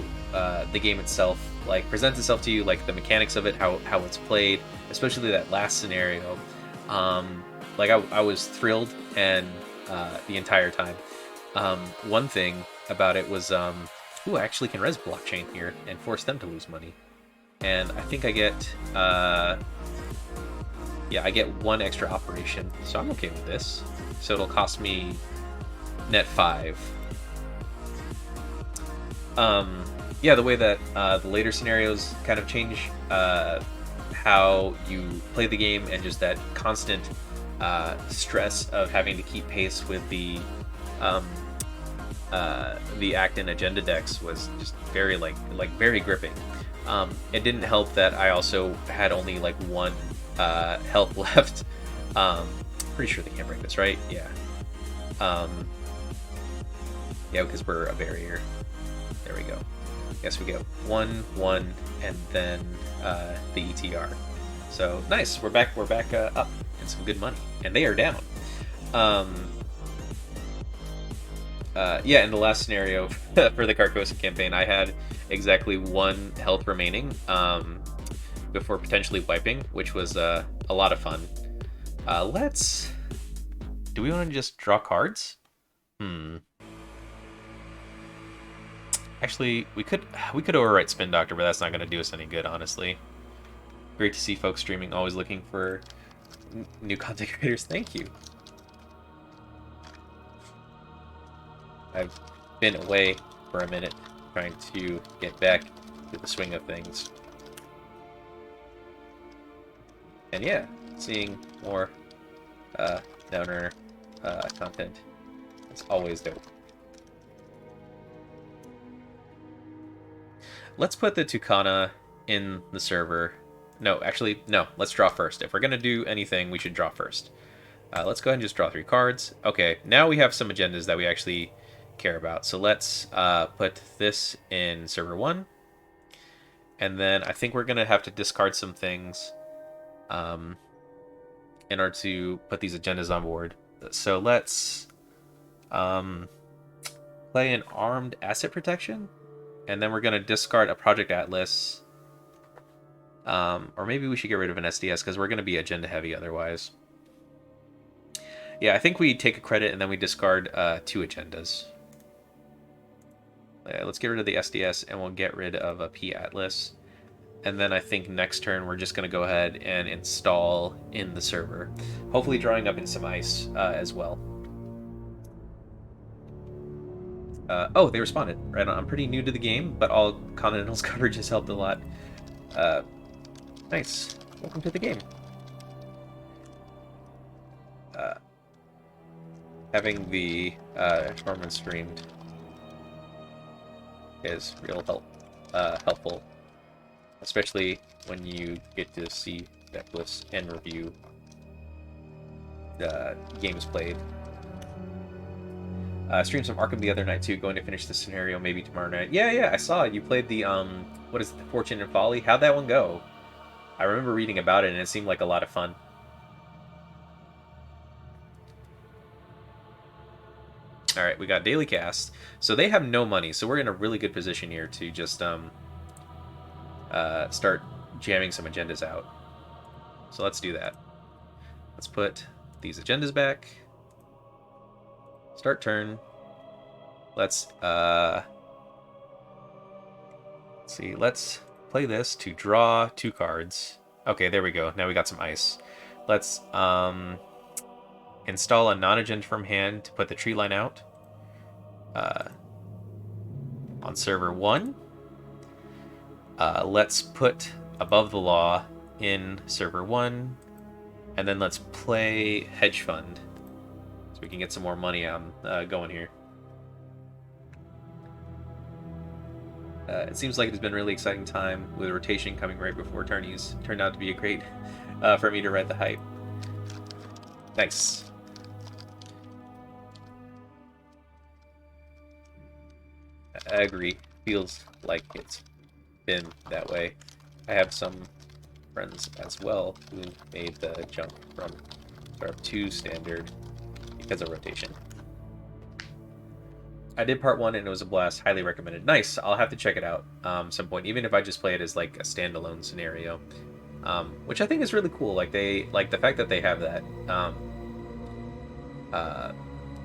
the game itself like presents itself to you, like the mechanics of it, how it's played, especially that last scenario. Like I was thrilled and the entire time. One thing about it was, ooh, I actually can res blockchain here and force them to lose money, and I think I get yeah, I get 1 extra operation, so I'm okay with this. So it'll cost me net 5. Yeah, the way that the later scenarios kind of change how you play the game, and just that constant stress of having to keep pace with the act and agenda decks was just very like very gripping. It didn't help that I also had only like 1 health left. Pretty sure they can't break this, right? Yeah. Yeah, because we're a barrier. There we go. Yes, we get 1, 1, and then the ETR. So nice. We're back up and some good money, and they are down. Yeah, in the last scenario for the Carcosa campaign, I had exactly 1 health remaining before potentially wiping, which was a lot of fun. Do we want to just draw cards? Actually, we could overwrite Spin Doctor, but that's not going to do us any good, honestly. Great to see folks streaming, always looking for new content creators. Thank you. I've been away for a minute, trying to get back to the swing of things. And yeah, seeing more Netrunner content. It's always dope. Let's put the Tucana in the server. No, actually, no. Let's draw first. If we're going to do anything, we should draw first. Let's go ahead and just draw 3 cards. Okay, now we have some agendas that we actually care about. So let's put this in server 1. And then I think we're going to have to discard some things in order to put these agendas on board. So let's play an Armed Asset Protection. And then we're going to discard a Project Atlas. Or maybe we should get rid of an SDS because we're going to be agenda heavy otherwise. Yeah, I think we take a credit and then we discard 2 agendas. Let's get rid of the SDS and we'll get rid of a P Atlas. And then I think next turn we're just going to go ahead and install in the server. Hopefully drawing up in some ice as well. Oh, they responded. Right on. I'm pretty new to the game, but all Continental's coverage has helped a lot. Nice. Welcome to the game. Having the Norman streamed is real helpful, especially when you get to see decklist and review the games played. Streamed some Arkham the other night too. Going to finish the scenario maybe tomorrow night. Yeah, I saw you played the what is it, Fortune and Folly? How'd that one go? I remember reading about it and it seemed like a lot of fun. All right, we got daily cast. So they have no money, so we're in a really good position here to just start jamming some agendas out. So let's do that. Let's put these agendas back. Start turn. Let's see. Let's play this to draw 2 cards. Okay, there we go. Now we got some ice. Let's install a non-agenda from hand to put the tree line out. On server 1. Let's put Above the Law in server 1. And then let's play Hedge Fund. So we can get some more money on going here. It seems like it's been a really exciting time with rotation coming right before tourneys. Turned out to be a great for me to ride the hype. Nice. I agree. Feels like it's been that way. I have some friends as well who made the jump from Startup 2 standard because of rotation. I did part 1 and it was a blast. Highly recommended. Nice. I'll have to check it out some point, even if I just play it as like a standalone scenario, which I think is really cool. Like they like the fact that they have that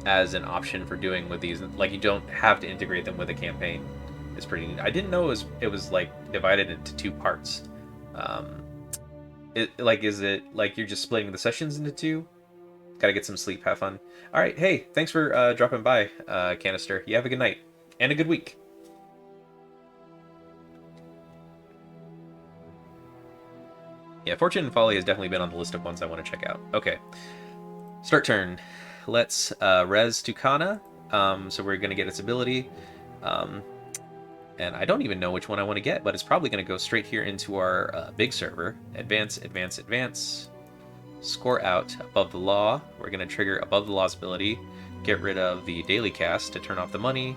as an option for doing with these. Like you don't have to integrate them with a campaign. It's pretty neat. I didn't know it was like divided into 2 parts. Is it like you're just splitting the sessions into 2? Gotta get some sleep, have fun. Alright, hey, thanks for dropping by, Canister. You have a good night. And a good week. Yeah, Fortune and Folly has definitely been on the list of ones I want to check out. Okay. Start turn. Let's res Tucana. So we're gonna get its ability. And I don't even know which one I want to get, but it's probably going to go straight here into our big server. Advance, advance, advance. Score out Above the Law. We're going to trigger Above the Law's ability. Get rid of the daily cast to turn off the money.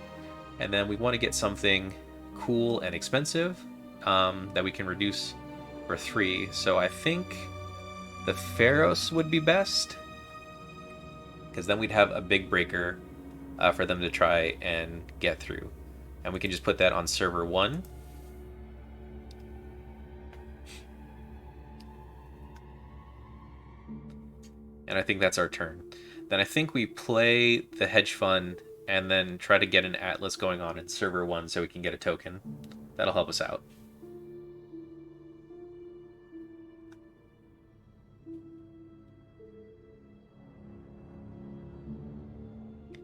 And then we want to get something cool and expensive that we can reduce for 3. So I think the Pharos would be best, because then we'd have a big breaker for them to try and get through. And we can just put that on server 1. And I think that's our turn. Then I think we play the hedge fund and then try to get an atlas going on in server 1 so we can get a token. That'll help us out.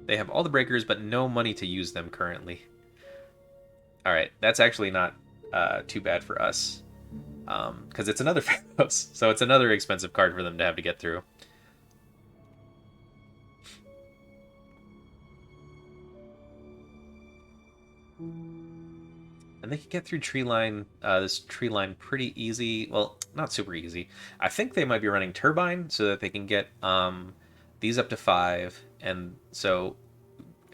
They have all the breakers, but no money to use them currently. Alright, that's actually not too bad for us. Because it's another Pharaohs, so it's another expensive card for them to have to get through. And they can get through this tree line pretty easy. Well, not super easy. I think they might be running Turbine so that they can get these up to 5. And so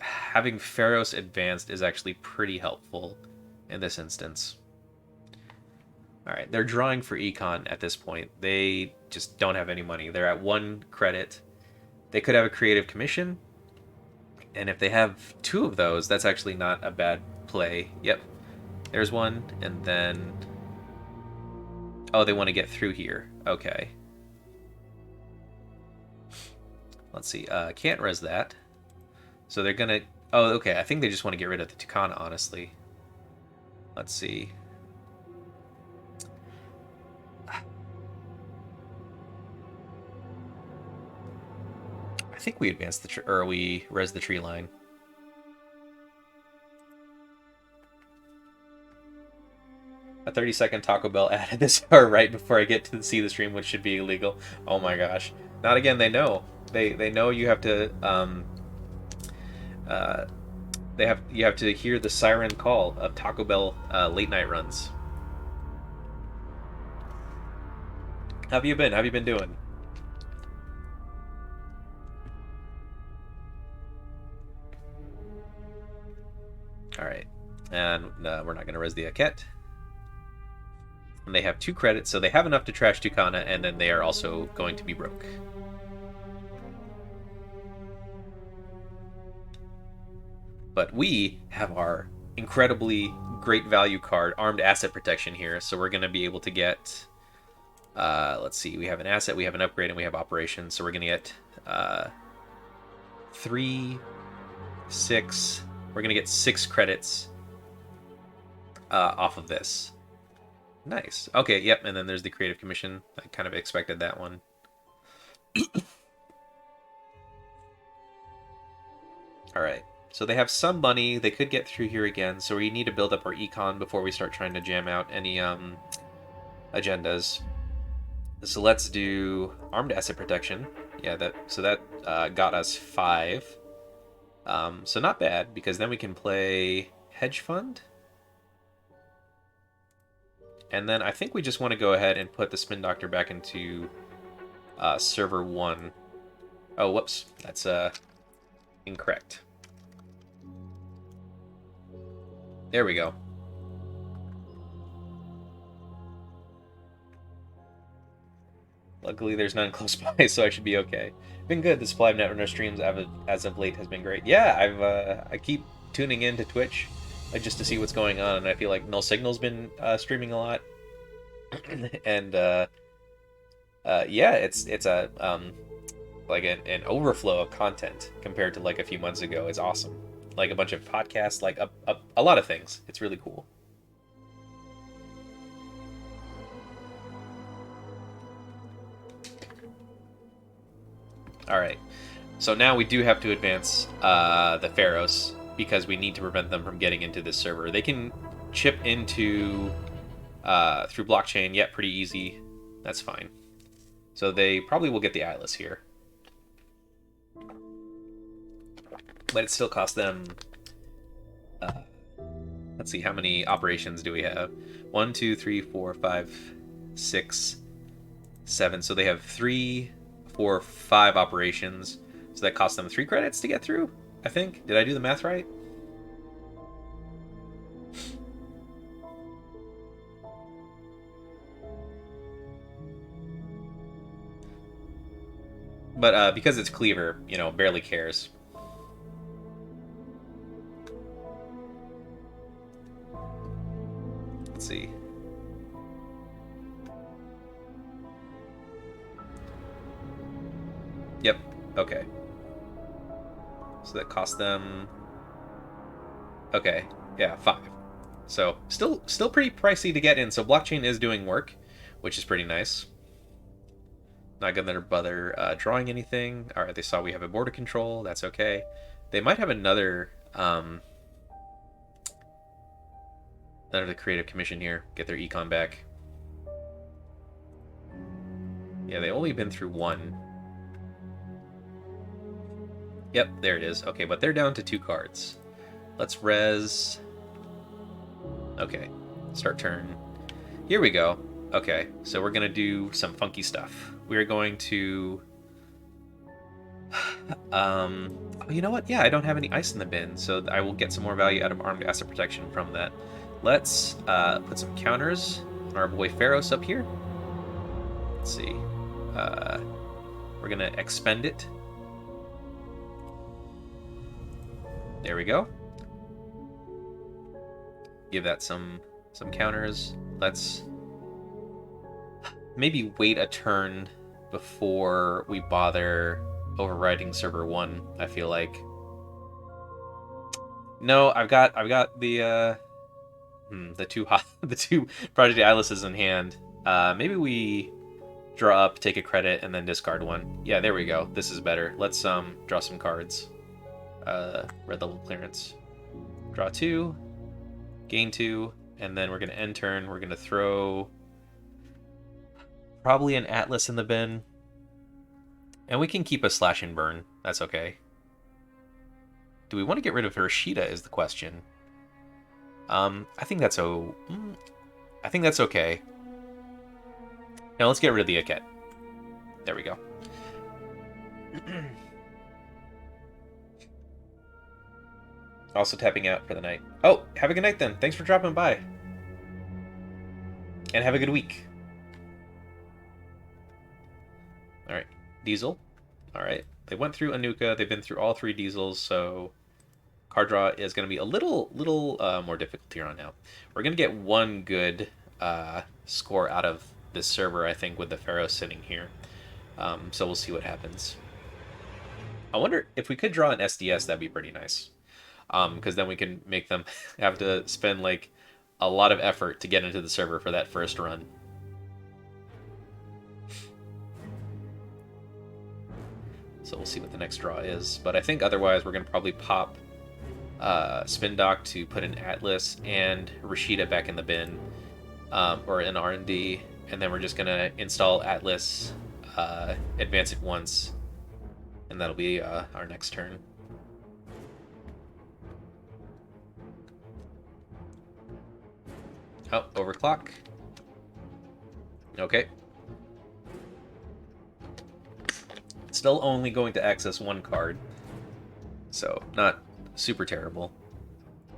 having Pharaohs advanced is actually pretty helpful in this instance. Alright, they're drawing for Econ at this point. They just don't have any money. They're at 1 credit. They could have a creative commission. And if they have 2 of those, that's actually not a bad play. Yep. There's one, and then... Oh, they want to get through here. Okay. Let's see. Can't res that. So they're gonna... Oh, okay. I think they just want to get rid of the Tucana, honestly. Let's see. I think we advanced or we res the tree line. A 30-second Taco Bell ad at this hour right before I get to see the stream, which should be illegal. Oh my gosh. Not again, they know. They know you have to you have to hear the siren call of Taco Bell late night runs. How have you been? How have you been doing? Alright. And we're not going to res the Aket. And they have 2 credits, so they have enough to trash Tucana, and then they are also going to be broke. But we have our incredibly great value card, Armed Asset Protection here, so we're going to be able to get... let's see, we have an asset, we have an upgrade, and we have operations, so we're going to get 3, 6... We're going to get 6 credits off of this. Nice. Okay, yep, and then there's the Creative Commission. I kind of expected that one. Alright, so they have some money. They could get through here again, so we need to build up our econ before we start trying to jam out any agendas. So let's do Armed Asset Protection. Yeah, that got us 5. So not bad, because then we can play Hedge Fund. And then I think we just want to go ahead and put the Spin Doctor back into server 1. Oh, whoops. That's incorrect. There we go. Luckily, there's none close by, so I should be okay. Been good. The supply of Netrunner streams as of late has been great. Yeah, I keep tuning in to Twitch just to see what's going on, and I feel like Null Signal's been streaming a lot, and yeah, it's a like an overflow of content compared to like a few months ago. It's awesome. Like a bunch of podcasts, like a lot of things. It's really cool. All right, so now we do have to advance the Pharaohs because we need to prevent them from getting into this server. They can chip into through blockchain, yet pretty easy. That's fine. So they probably will get the Atlas here, but it still costs them. Let's see, how many operations do we have? 1, 2, 3, 4, 5, 6, 7. So they have 3, 4, 5 operations. So that costs them 3 credits to get through, I think. Did I do the math right? But because it's Cleaver, barely cares. Let's see. Yep, okay. So that cost them... Okay, yeah, 5. So still pretty pricey to get in. So blockchain is doing work, which is pretty nice. Not gonna bother drawing anything. All right, they saw we have a border control. That's okay. They might have another creative commission here. Get their econ back. Yeah, they only been through 1. Yep, there it is. Okay, but they're down to 2 cards. Let's res. Okay, start turn. Here we go. Okay, so we're gonna do some funky stuff. We're going to... oh, you know what? Yeah, I don't have any ice in the bin, so I will get some more value out of armed asset protection from that. Let's put some counters on our boy Pharos up here. Let's see. We're gonna expend it. There we go. Give that some counters. Let's maybe wait a turn before we bother overriding server 1. I feel like. No, I've got the two the 2 Project Atlases in hand. Maybe we draw up, take a credit, and then discard 1. Yeah, there we go. This is better. Let's draw some cards. Red level clearance. Draw 2, gain 2, and then we're gonna end turn. We're gonna throw probably an Atlas in the bin, and we can keep a slash and burn. That's okay. Do we want to get rid of Rashida is the question. I think that's okay. Now let's get rid of the Aket. There we go. Also tapping out for the night. Oh, have a good night then. Thanks for dropping by. And have a good week. Alright, Diesel. Alright, they went through Anuka. They've been through all 3 Diesels, so card draw is going to be a little more difficult here on out. We're going to get 1 good score out of this server, I think, with the Pharaoh sitting here. So we'll see what happens. I wonder if we could draw an SDS, that'd be pretty nice. Because then we can make them have to spend like a lot of effort to get into the server for that first run. So we'll see what the next draw is. But I think otherwise we're going to probably pop Spin Dock to put an Atlas and Rashida back in the bin, or in R&D, and then we're just going to install Atlas, advance it once, and that'll be our next turn. Oh, overclock. Okay. Still only going to access 1 card, so not super terrible.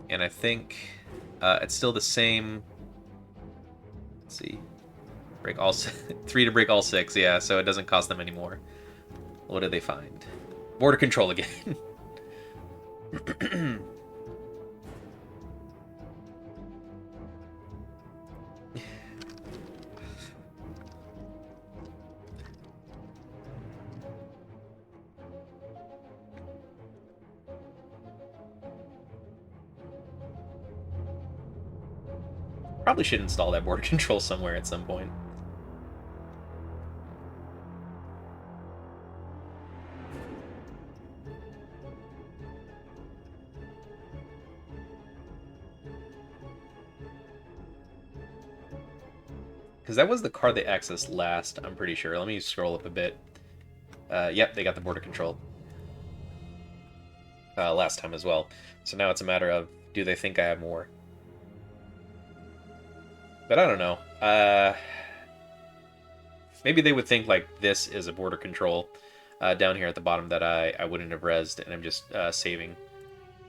And I think it's still the same. Let's see. Break all 3 to break all 6, yeah, so it doesn't cost them anymore. What did they find? Border control again. Probably should install that border control somewhere at some point. Because that was the card they accessed last, I'm pretty sure. Let me scroll up a bit. Yep, they got the border control. Last time as well. So now it's a matter of, do they think I have more? But I don't know. Maybe they would think like this is a border control down here at the bottom that I wouldn't have rezzed, and I'm just saving.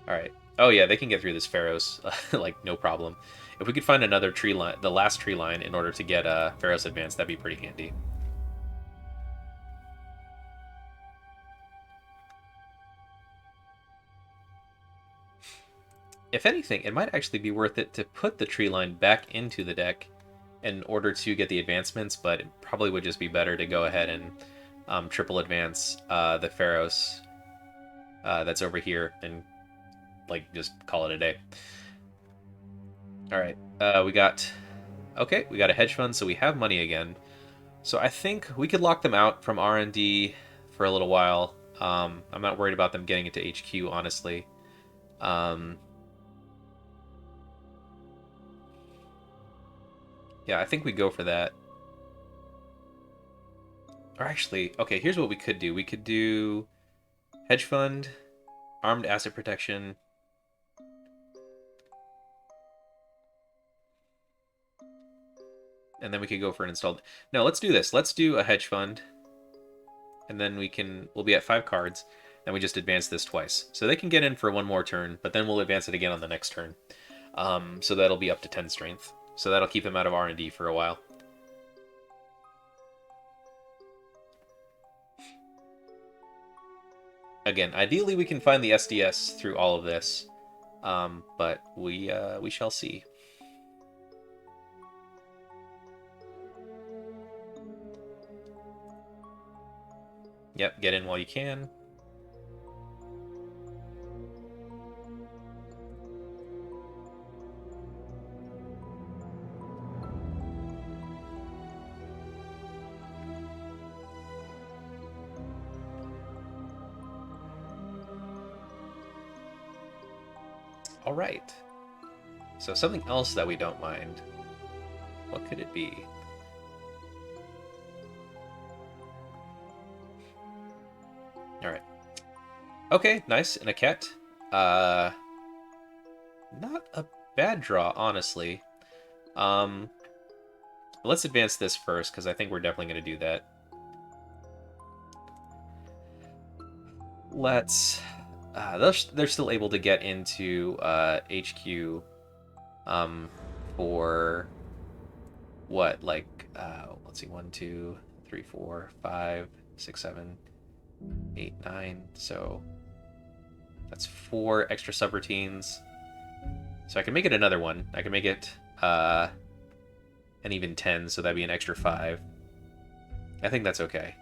All right. Oh yeah, they can get through this Pharos like no problem. If we could find another tree line, the last tree line, in order to get Pharos advanced, that'd be pretty handy. If anything, it might actually be worth it to put the tree line back into the deck in order to get the advancements, but it probably would just be better to go ahead and triple advance the Pharos. that's over here and like just call it a day. All right, we got we got a hedge fund, so we have money again. So I think we could lock them out from R&D for a little while. I'm not worried about them getting into HQ, honestly. Yeah, I think we go for that. Or actually, okay, here's what we could do. We could do hedge fund, armed asset protection. And then we could go for an installed. No, let's do this. Let's do a hedge fund. And then we'll be at 5 cards. And we just advance this twice. So they can get in for one more turn, but then we'll advance it again on the next turn. So that'll be up to 10 strength. So that'll keep them out of R&D for a while. Again, ideally we can find the SDS through all of this, but we shall see. Yep, get in while you can. All right. So something else that we don't mind. What could it be? All right. Okay, nice. And a cat. Not a bad draw, honestly. Let's advance this first, because I think we're definitely going to do that. Let's... they're still able to get into HQ for what, like, let's see, 1, 2, 3, 4, 5, 6, 7, 8, 9. So that's 4 extra subroutines. So I can make it another one. I can make it an even 10, so that'd be an extra 5. I think that's okay.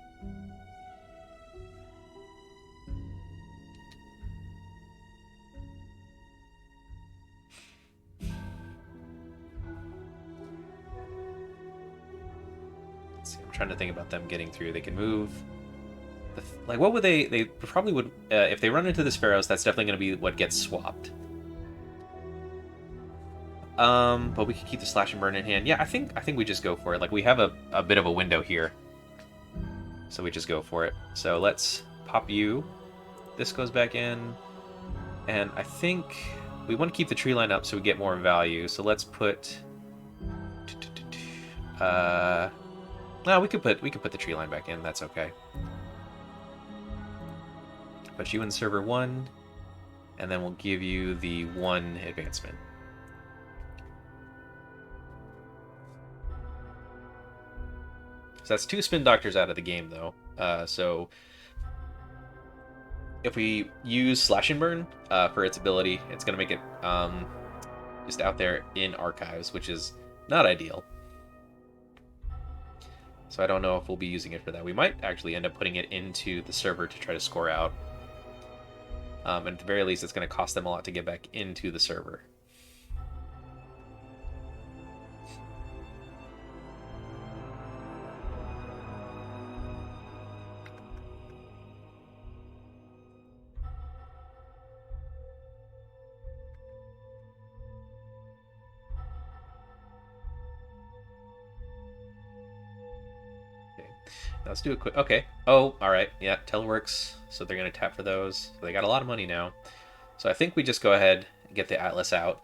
Trying to think about them getting through. They can move. Like, what would they probably would if they run into the Sparrows. That's definitely going to be what gets swapped. But we could keep the slash and burn in hand. Yeah, I think we just go for it. Like, we have a bit of a window here, so we just go for it. So let's pop you. This goes back in, and I think we want to keep the tree line up so we get more value. So let's put. No, we could put the tree line back in. That's okay. Put you in server 1, and then we'll give you the 1 advancement. So that's 2 spin doctors out of the game, though. So if we use slash and burn for its ability, it's going to make it just out there in archives, which is not ideal. So I don't know if we'll be using it for that. We might actually end up putting it into the server to try to score out. And at the very least, it's going to cost them a lot to get back into the server. Let's do a quick... Okay. Oh, all right. Yeah, teleworks. So they're going to tap for those. So they got a lot of money now. So I think we just go ahead and get the Atlas out.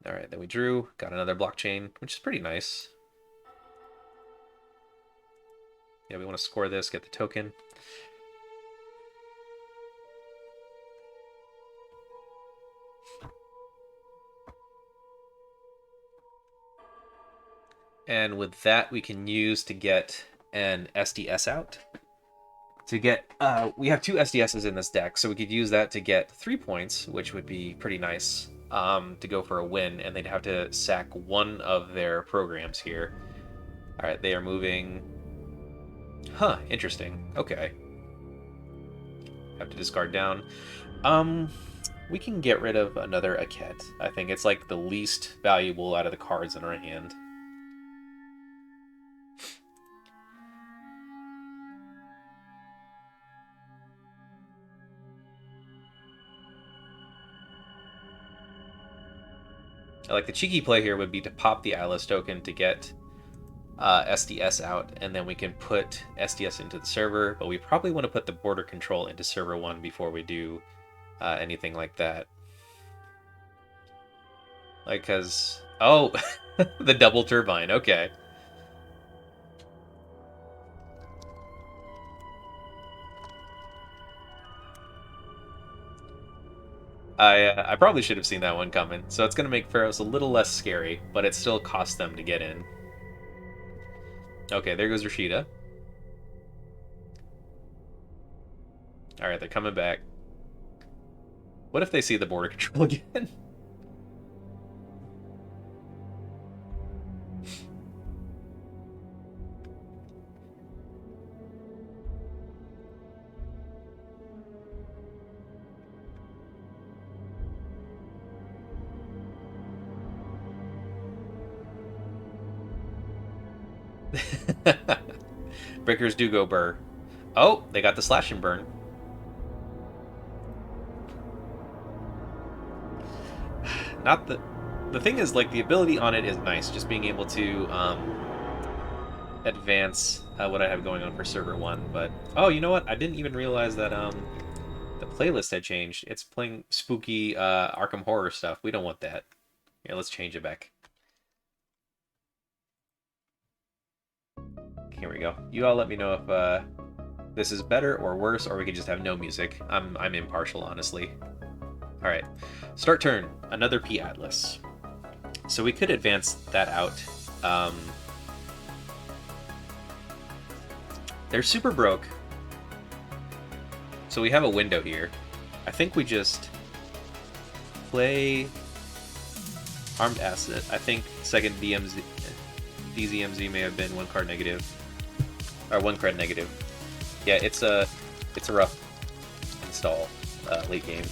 All right, then we drew. Got another blockchain, which is pretty nice. Yeah, we want to score this, get the token. And with that, we can use to get an SDS out. To get, we have 2 SDSs in this deck, so we could use that to get 3 points, which would be pretty nice to go for a win, and they'd have to sack 1 of their programs here. All right, they are moving. Huh, interesting. Okay. Have to discard down. Um, we can get rid of another Aket. I think it's like the least valuable out of the cards in our hand. Like the cheeky play here would be to pop the Atlas token to get SDS out, and then we can put SDS into the server, but we probably want to put the border control into server 1 before we do anything like that. Like, because... Oh! The double turbine, okay. I probably should have seen that one coming. So it's going to make Pharaohs a little less scary, but it still costs them to get in. Okay, there goes Rashida. Alright, they're coming back. What if they see the border control again? Breakers do go burr. Oh, they got the slash and burn. Not the thing is, like, the ability on it is nice, just being able to advance what I have going on for server 1, but oh, you know what, I didn't even realize that the playlist had changed. It's playing spooky Arkham Horror stuff. We don't want that. Here, let's change it back. Here we go. You all let me know if this is better or worse, or we could just have no music. I'm impartial, honestly. All right, start turn. Another P Atlas. So we could advance that out. They're super broke, so we have a window here. I think we just play Armed Asset. I think second DZMZ may have been 1 card negative, or 1 card negative. Yeah, it's a rough install late game.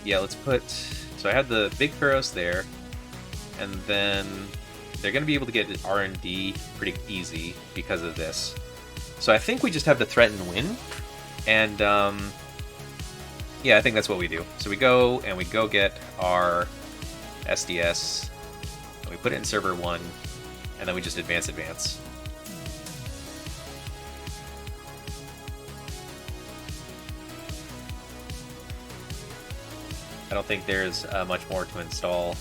Yeah, let's put... So I had the big Pharaohs there, and then they're going to be able to get R&D pretty easy because of this. So I think we just have to threaten win, and yeah, I think that's what we do. So we go get our SDS, and we put it in server 1, and then we just advance. I don't think there's much more to install.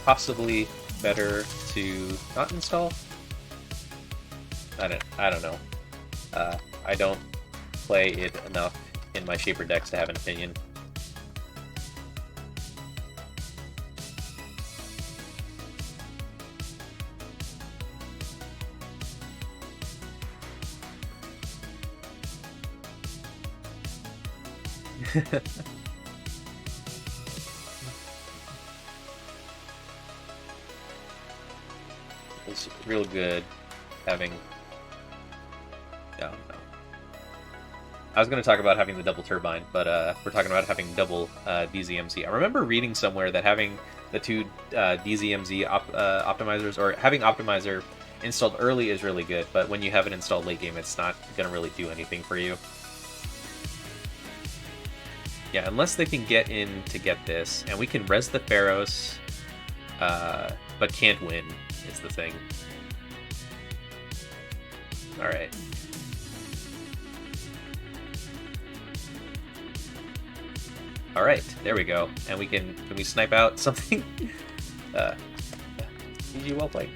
Possibly better to not install? I don't know. I don't play it enough in my Shaper decks to have an opinion. It's real good having... No. I was going to talk about having the double turbine, but we're talking about having double DZMZ. I remember reading somewhere that having the 2 DZMZ optimizers, or having optimizer installed early is really good, but when you have it installed late game, it's not going to really do anything for you. Yeah, unless they can get in to get this, and we can res the Pharaohs, but can't win, is the thing. Alright. Alright, there we go. And we can we snipe out something? GG, well played.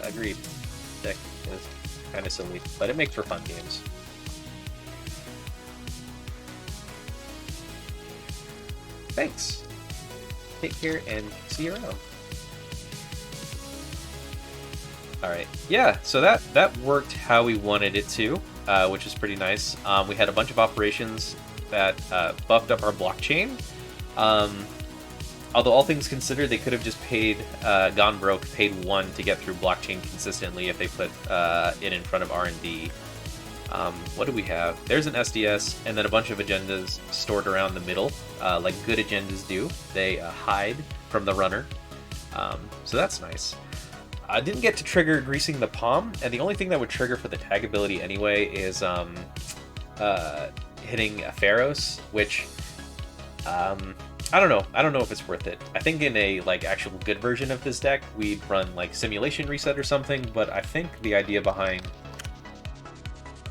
Agreed. Deck is kind of silly, but it makes for fun games. Thanks. Take care and see you around. All right. Yeah. So that worked how we wanted it to, which is pretty nice. We had a bunch of operations that buffed up our blockchain. Although all things considered, they could have just gone broke, paid 1 to get through blockchain consistently if they put it in front of R&D. What do we have? There's an SDS, and then a bunch of agendas stored around the middle, like good agendas do. They hide from the runner, so that's nice. I didn't get to trigger greasing the palm, and the only thing that would trigger for the tag ability anyway is hitting a Pharaohs, which I don't know. I don't know if it's worth it. I think in a actual good version of this deck, we'd run simulation reset or something. But I think the idea behind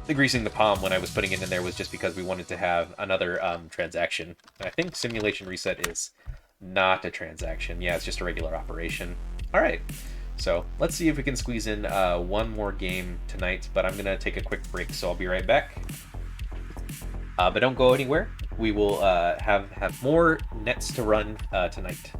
the greasing the palm when I was putting it in there was just because we wanted to have another transaction. I think simulation reset is not a transaction. Yeah, it's just a regular operation. All right. So let's see if we can squeeze in one more game tonight. But I'm gonna take a quick break, so I'll be right back. But don't go anywhere. We will have more nets to run tonight.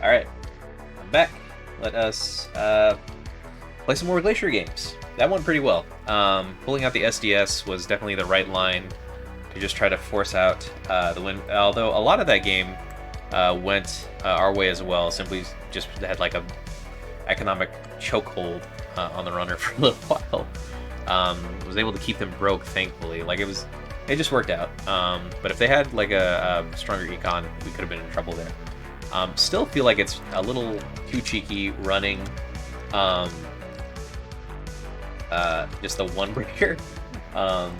All right, I'm back. Let us play some more Glacier games. That went pretty well. Pulling out the SDS was definitely the right line to just try to force out the win. Although a lot of that game went our way as well. Simply just had a economic chokehold on the runner for a little while. Was able to keep them broke, thankfully. It was it just worked out. But if they had like a stronger econ, we could have been in trouble there. Still feel like it's a little too cheeky running just the one breaker. Not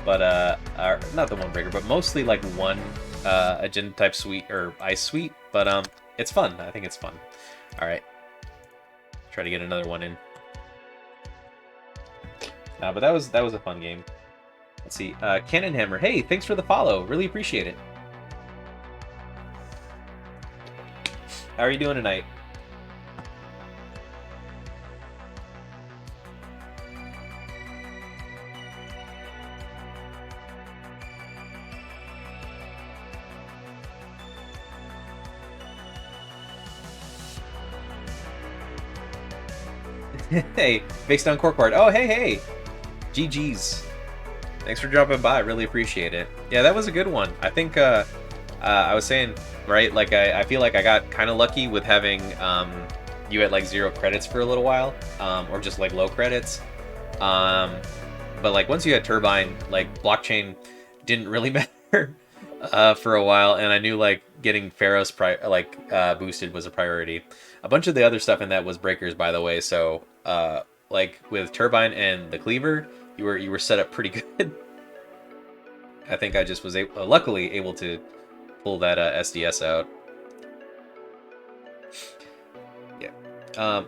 the one breaker, but mostly like one agenda type suite or ice suite. But it's fun. I think it's fun. All right, try to get another one in. But that was a fun game. Let's see. Cannon Hammer. Hey, thanks for the follow. Really appreciate it. How are you doing tonight? Hey, Baked on Corkboard. Oh, hey. GG's. Thanks for dropping by. Really appreciate it. Yeah, that was a good one. I think I was saying, right, like I feel like I got kind of lucky with having you at like 0 credits for a little while, or just like low credits. But like once you had Turbine, like blockchain didn't really matter for a while, and I knew like getting Pharaoh's boosted was a priority. A bunch of the other stuff in that was breakers, by the way. So like with Turbine and the Cleaver, you were set up pretty good. I think I just was luckily able to pull that SDS out. Yeah.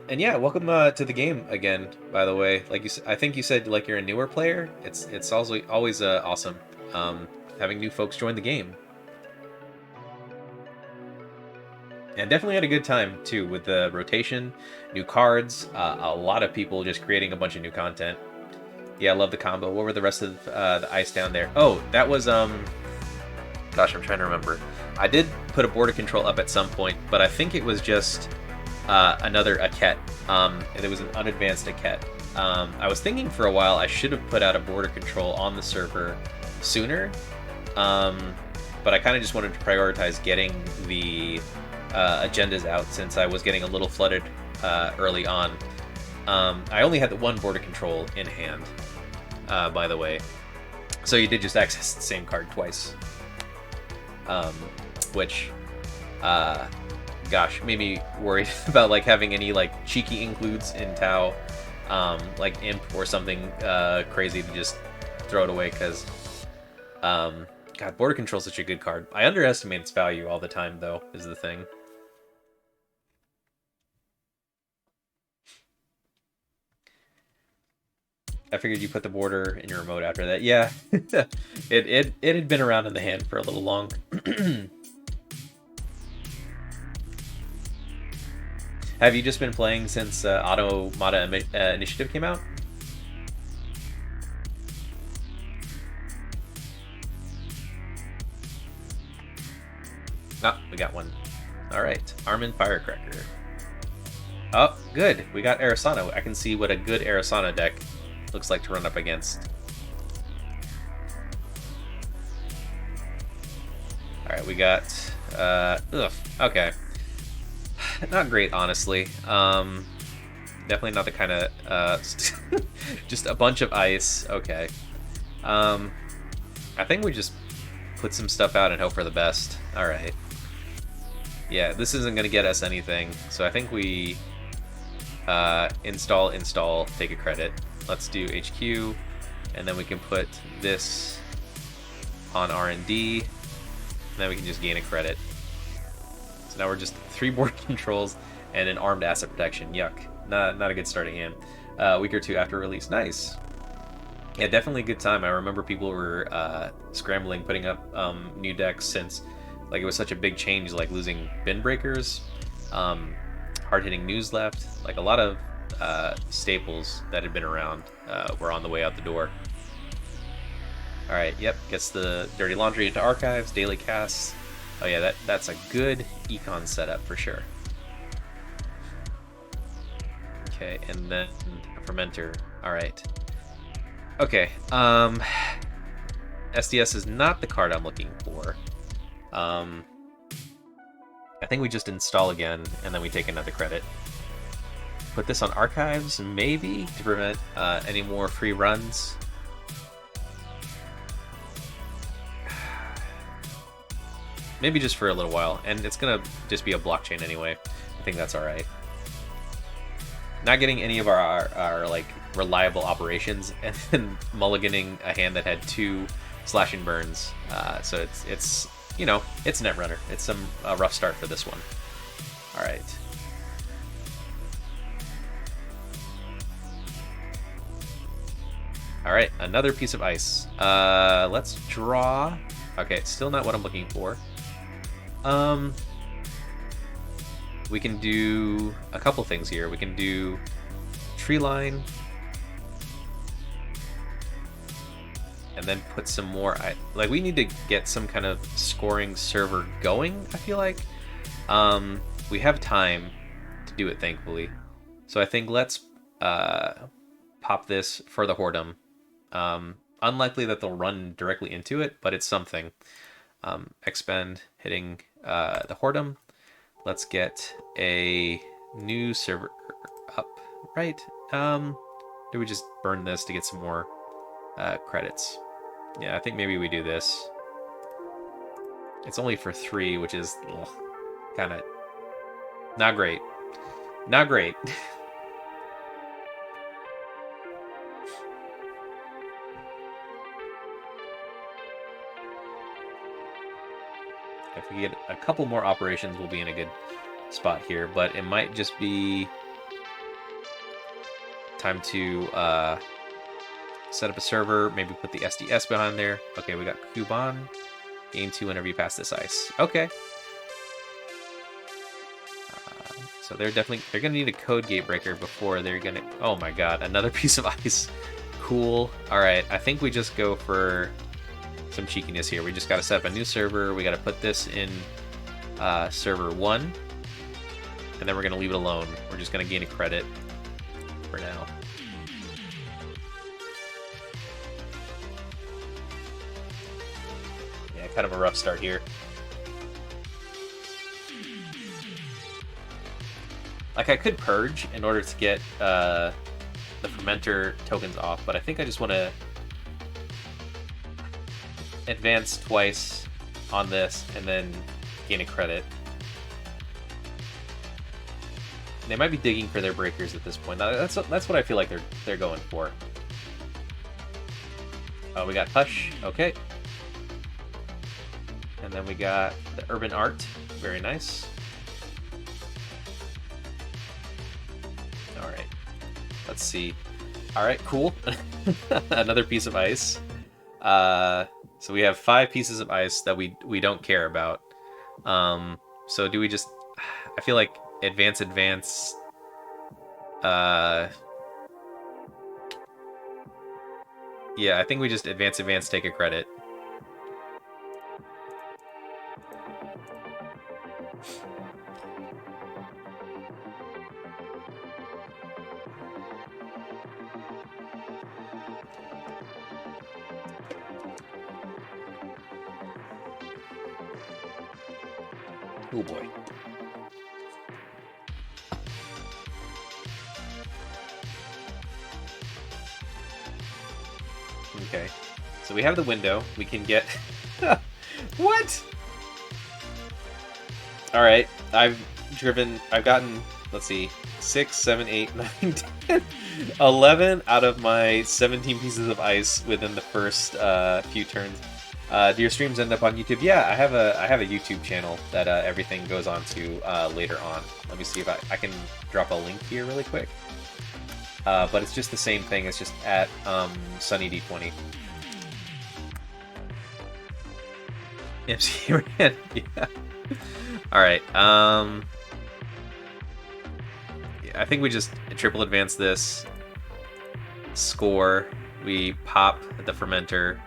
And yeah, welcome to the game again. By the way, like I think you said like you're a newer player. It's also always awesome having new folks join the game. And definitely had a good time too with the rotation, new cards, a lot of people just creating a bunch of new content. Yeah, I love the combo. What were the rest of the ice down there? Oh, that was gosh, I'm trying to remember. I did put a border control up at some point, but I think it was just another Aket. It was an unadvanced Aket. I was thinking for a while I should have put out a border control on the server sooner, but I kind of just wanted to prioritize getting the agendas out since I was getting a little flooded early on. I only had the one border control in hand, by the way. So you did just access the same card twice. Which, gosh, made me worried about like having any like cheeky includes in Tau, like Imp or something crazy to just throw it away because, God, border control is such a good card. I underestimate its value all the time, though, is the thing. I figured you put the border in your remote after that. Yeah, it had been around in the hand for a little long. Have you just been playing since Automata Initiative came out? Ah, we got one. All right, Armin Firecracker. Oh, good. We got Arasano. I can see what a good Arasano deck looks like to run up against. All right, we got. Okay. Not great, honestly. Definitely not the kind of just a bunch of ice. Okay. I think we just put some stuff out and hope for the best. All right. Yeah, this isn't gonna get us anything, so I think we install, take a credit. Let's do HQ, and then we can put this on R&D, and then we can just gain a credit. So now we're just 3 board controls and an armed asset protection. Yuck. Not a good starting hand. A week or 2 after release. Nice. Yeah, definitely a good time. I remember people were scrambling, putting up new decks since like it was such a big change, like losing bin breakers, hard-hitting news left. Like a lot of staples that had been around were on the way out the door. All right, yep, gets the Dirty Laundry into archives, daily casts. Oh yeah, that's a good econ setup for sure. Okay, and then a fermenter. All right. Okay, SDS is not the card I'm looking for. I think we just install again, and then we take another credit. Put this on archives, maybe, to prevent any more free runs. Maybe just for a little while, and it's gonna just be a blockchain anyway. I think that's all right. Not getting any of our like reliable operations, and then mulliganing a hand that had 2 slashing burns. So it's you know, it's Netrunner. It's a rough start for this one. All right. All right, another piece of ice. Let's draw. Okay, still not what I'm looking for. We can do a couple things here. We can do tree line, and then put some more. Like, we need to get some kind of scoring server going, I feel like. We have time to do it, thankfully. So I think let's pop this for the Whoredom. Unlikely that they'll run directly into it, but it's something. Expend, hitting the Whoredom. Let's get a new server up, right? Do we just burn this to get some more credits? Yeah, I think maybe we do this. It's only for 3, which is kind of not great. Not great. If we get a couple more operations, we'll be in a good spot here, but it might just be time to set up a server, maybe put the SDS behind there. Okay, we got Kuban. Gain 2 whenever you pass this ice. Okay. So they're gonna need a code gate breaker before they're gonna. Oh my god, another piece of ice. Cool. All right, I think we just go for some cheekiness here. We just got to set up a new server. We got to put this in server 1, and then we're gonna leave it alone. We're just gonna gain a credit for now. Yeah, kind of a rough start here. Like, I could purge in order to get the fermenter tokens off, but I think I just want to advance twice on this and then gain a credit. They might be digging for their breakers at this point. That's what I feel like they're going for. Oh, we got Hush. Okay. And then we got the Urban Art. Very nice. Alright. Let's see. Alright, cool. Another piece of ice. So we have 5 pieces of ice that we don't care about. So do we just... I feel like advance... Yeah, I think we just advance, take a credit. Oh boy. Okay. So we have the window. We can get... What? Alright. I've gotten, let's see, 6, 7, 8, 9, 10, 11 out of my 17 pieces of ice within the first few turns. Do your streams end up on YouTube? Yeah, I have a YouTube channel that everything goes on to later on. Let me see if I can drop a link here really quick. But it's just the same thing. It's just at SunnyD20. MC Rand, yeah. All right. Yeah, I think we just triple advance this. Score. We pop the fermenter.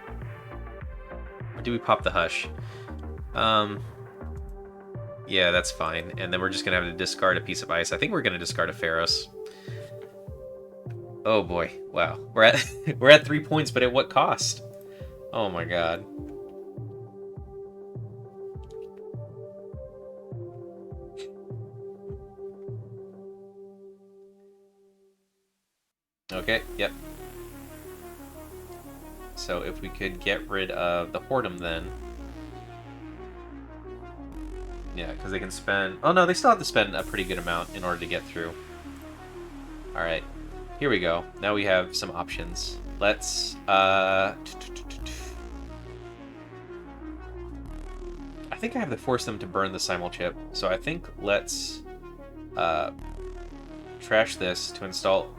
Or do we pop the Hush? Yeah, that's fine. And then we're just gonna have to discard a piece of ice. I think we're gonna discard a Pharos. Oh boy! Wow, we're at 3 points, but at what cost? Oh my god. Okay. Yep. So if we could get rid of the Whoredom, then Yeah, because they can spend... Oh no, they still have to spend a pretty good amount in order to get through. Alright, here we go. Now we have some options. Let's... I think I have to force them to burn the simul-chip, so I think let's trash this to install...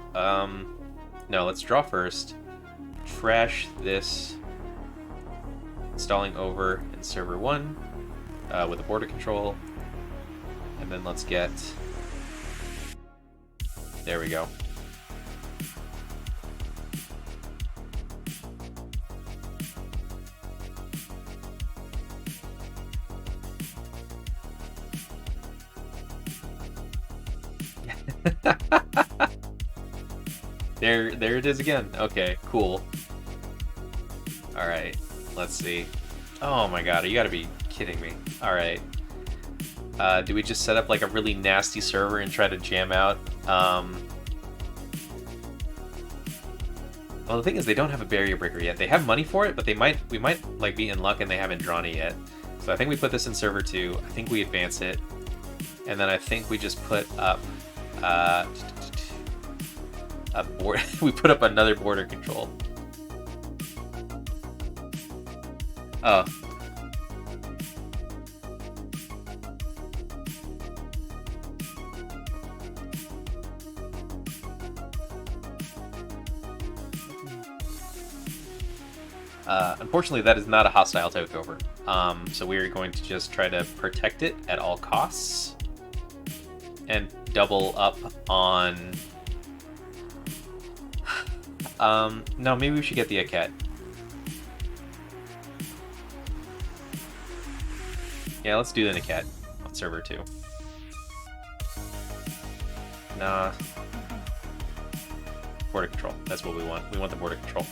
No, let's draw first. Trash this. Installing over in server 1 with a border control. And then let's get... There we go. There it is again. Okay, cool. Alright, let's see. Oh my god, you gotta be kidding me. Alright. Do we just set up like a really nasty server and try to jam out? Well, the thing is they don't have a barrier breaker yet. They have money for it, but we might like be in luck and they haven't drawn it yet. So I think we put this in server 2. I think we advance it. And then I think we just put up a board. We put up another border control. Oh. Unfortunately, that is not a hostile takeover. So we are going to just try to protect it at all costs. And double up on... no, maybe we should get the Aket. Yeah, let's do the Aket on server 2. Nah. Border control. That's what we want. We want the border control.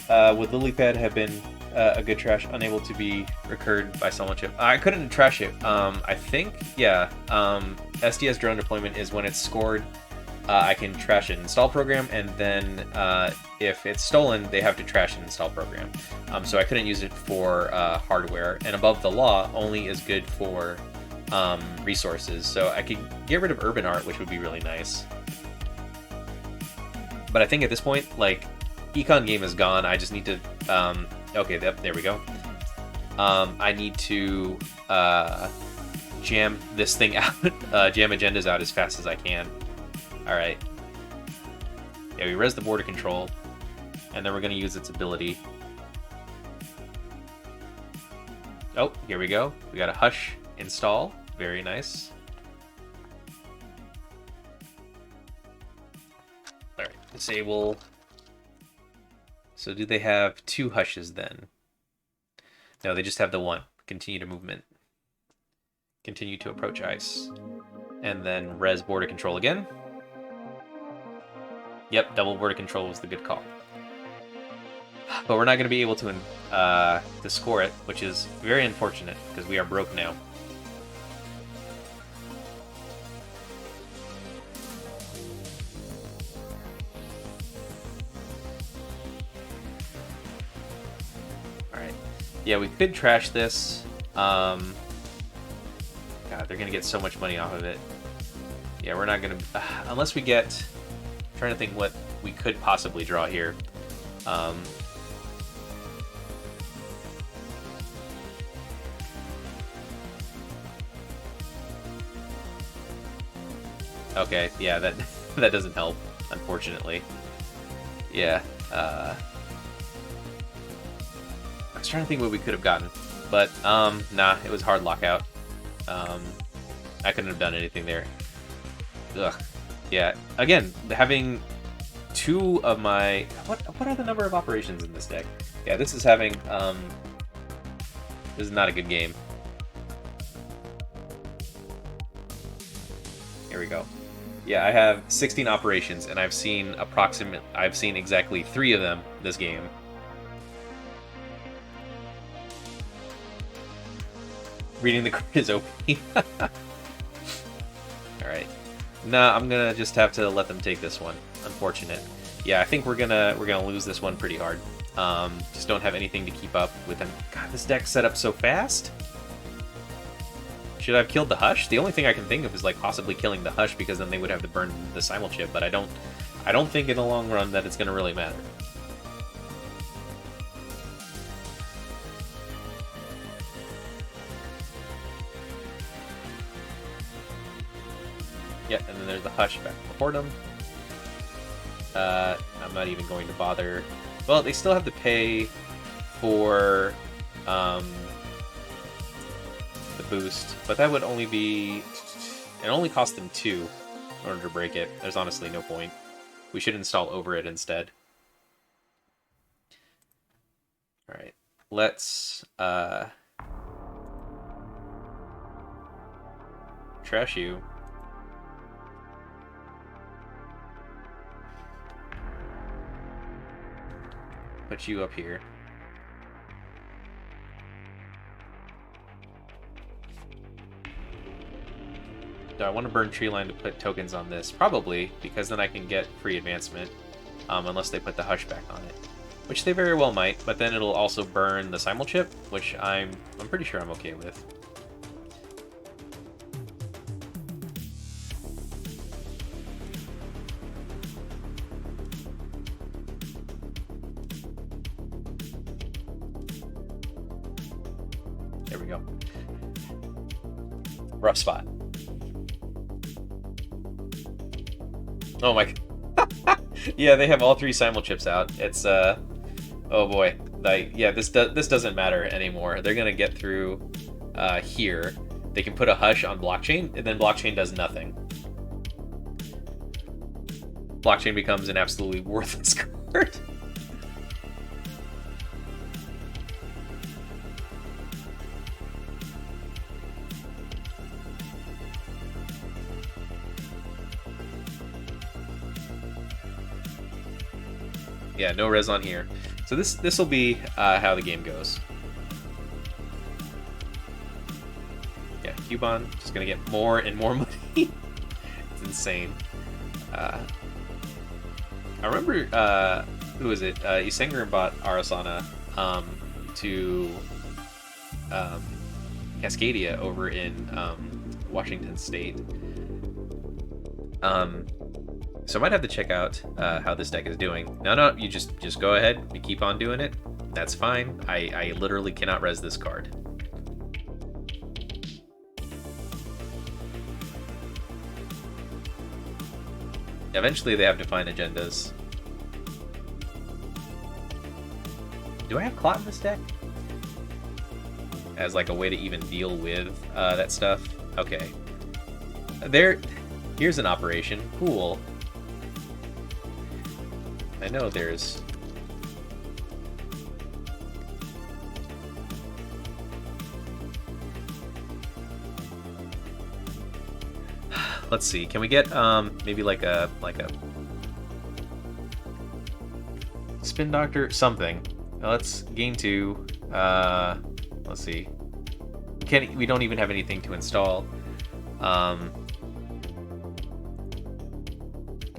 Would Lilypad have been a good trash, unable to be recurred by someone chip? I couldn't trash it. I think, yeah. SDS drone deployment is when it's scored. I can trash an install program, and then if it's stolen, they have to trash an install program. So I couldn't use it for hardware, and above the law only is good for resources. So I could get rid of urban art, which would be really nice. But I think at this point, like, Econ game is gone. I just need to... okay, there we go. I need to jam this thing out, jam agendas out as fast as I can. Alright. Yeah, we res the border control, and then we're going to use its ability. Oh, here we go. We got a hush install. Very nice. Alright, disable. So do they have 2 hushes then? No, they just have the 1. Continue to movement. Continue to approach ice. And then res border control again. Yep, double border control was the good call. But we're not going to be able to score it, which is very unfortunate, because we are broke now. Alright. Yeah, we could trash this. God, they're going to get so much money off of it. Yeah, we're not going to... unless we get... I'm trying to think what we could possibly draw here. Okay, yeah, that that doesn't help, unfortunately. Yeah, I was trying to think what we could have gotten, but nah, it was hard lockout. I couldn't have done anything there. Ugh. Yeah, again, having 2 of my... What are the number of operations in this deck? Yeah, this is having... this is not a good game. Here we go. Yeah, I have 16 operations, and I've seen exactly 3 of them this game. Reading the card is OP. Alright. Nah, I'm gonna just have to let them take this one. Unfortunate. Yeah, I think we're gonna lose this one pretty hard. Just don't have anything to keep up with them. God, this deck's set up so fast. Should I have killed the Hush? The only thing I can think of is like possibly killing the Hush, because then they would have to burn the simul chip, but I don't think in the long run that it's going to really matter. Yeah, and then there's the Hush back to Portum. I'm not even going to bother. Well, they still have to pay for the boost, but that would only be... It only cost them 2 in order to break it. There's honestly no point. We should install over it instead. Alright, let's trash you. Put you up here. Do I want to burn tree line to put tokens on this? Probably, because then I can get free advancement, unless they put the Hush back on it, which they very well might. But then it'll also burn the simul chip, which I'm pretty sure I'm okay with. There we go. Rough spot. Oh my... Yeah, they have all 3 simul chips out. It's, oh boy. Like, yeah, this doesn't matter anymore. They're gonna get through, here. They can put a Hush on blockchain, and then blockchain does nothing. Blockchain becomes an absolutely worthless card. Yeah, no res on here. So this will be how the game goes. Yeah, Cubon just gonna get more and more money. It's insane. I remember who was it? Isengar bought Arasana to Cascadia over in Washington State. So I might have to check out how this deck is doing. No, you just go ahead and keep on doing it. That's fine. I literally cannot res this card. Eventually they have defined agendas. Do I have Clot in this deck? As like a way to even deal with that stuff? Okay. Here's an operation. Cool. I know there's... Let's see. Can we get maybe like a Spin Doctor something? Now let's gain 2. Let's see. We don't even have anything to install.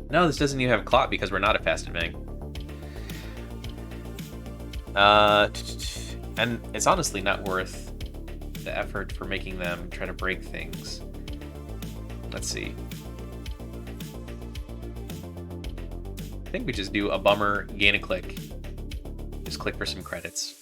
No, this doesn't even have Clot because we're not a Fast and Mang. And it's honestly not worth the effort for making them try to break things. Let's see. I think we just do a bummer, gain a click. Just click for some credits.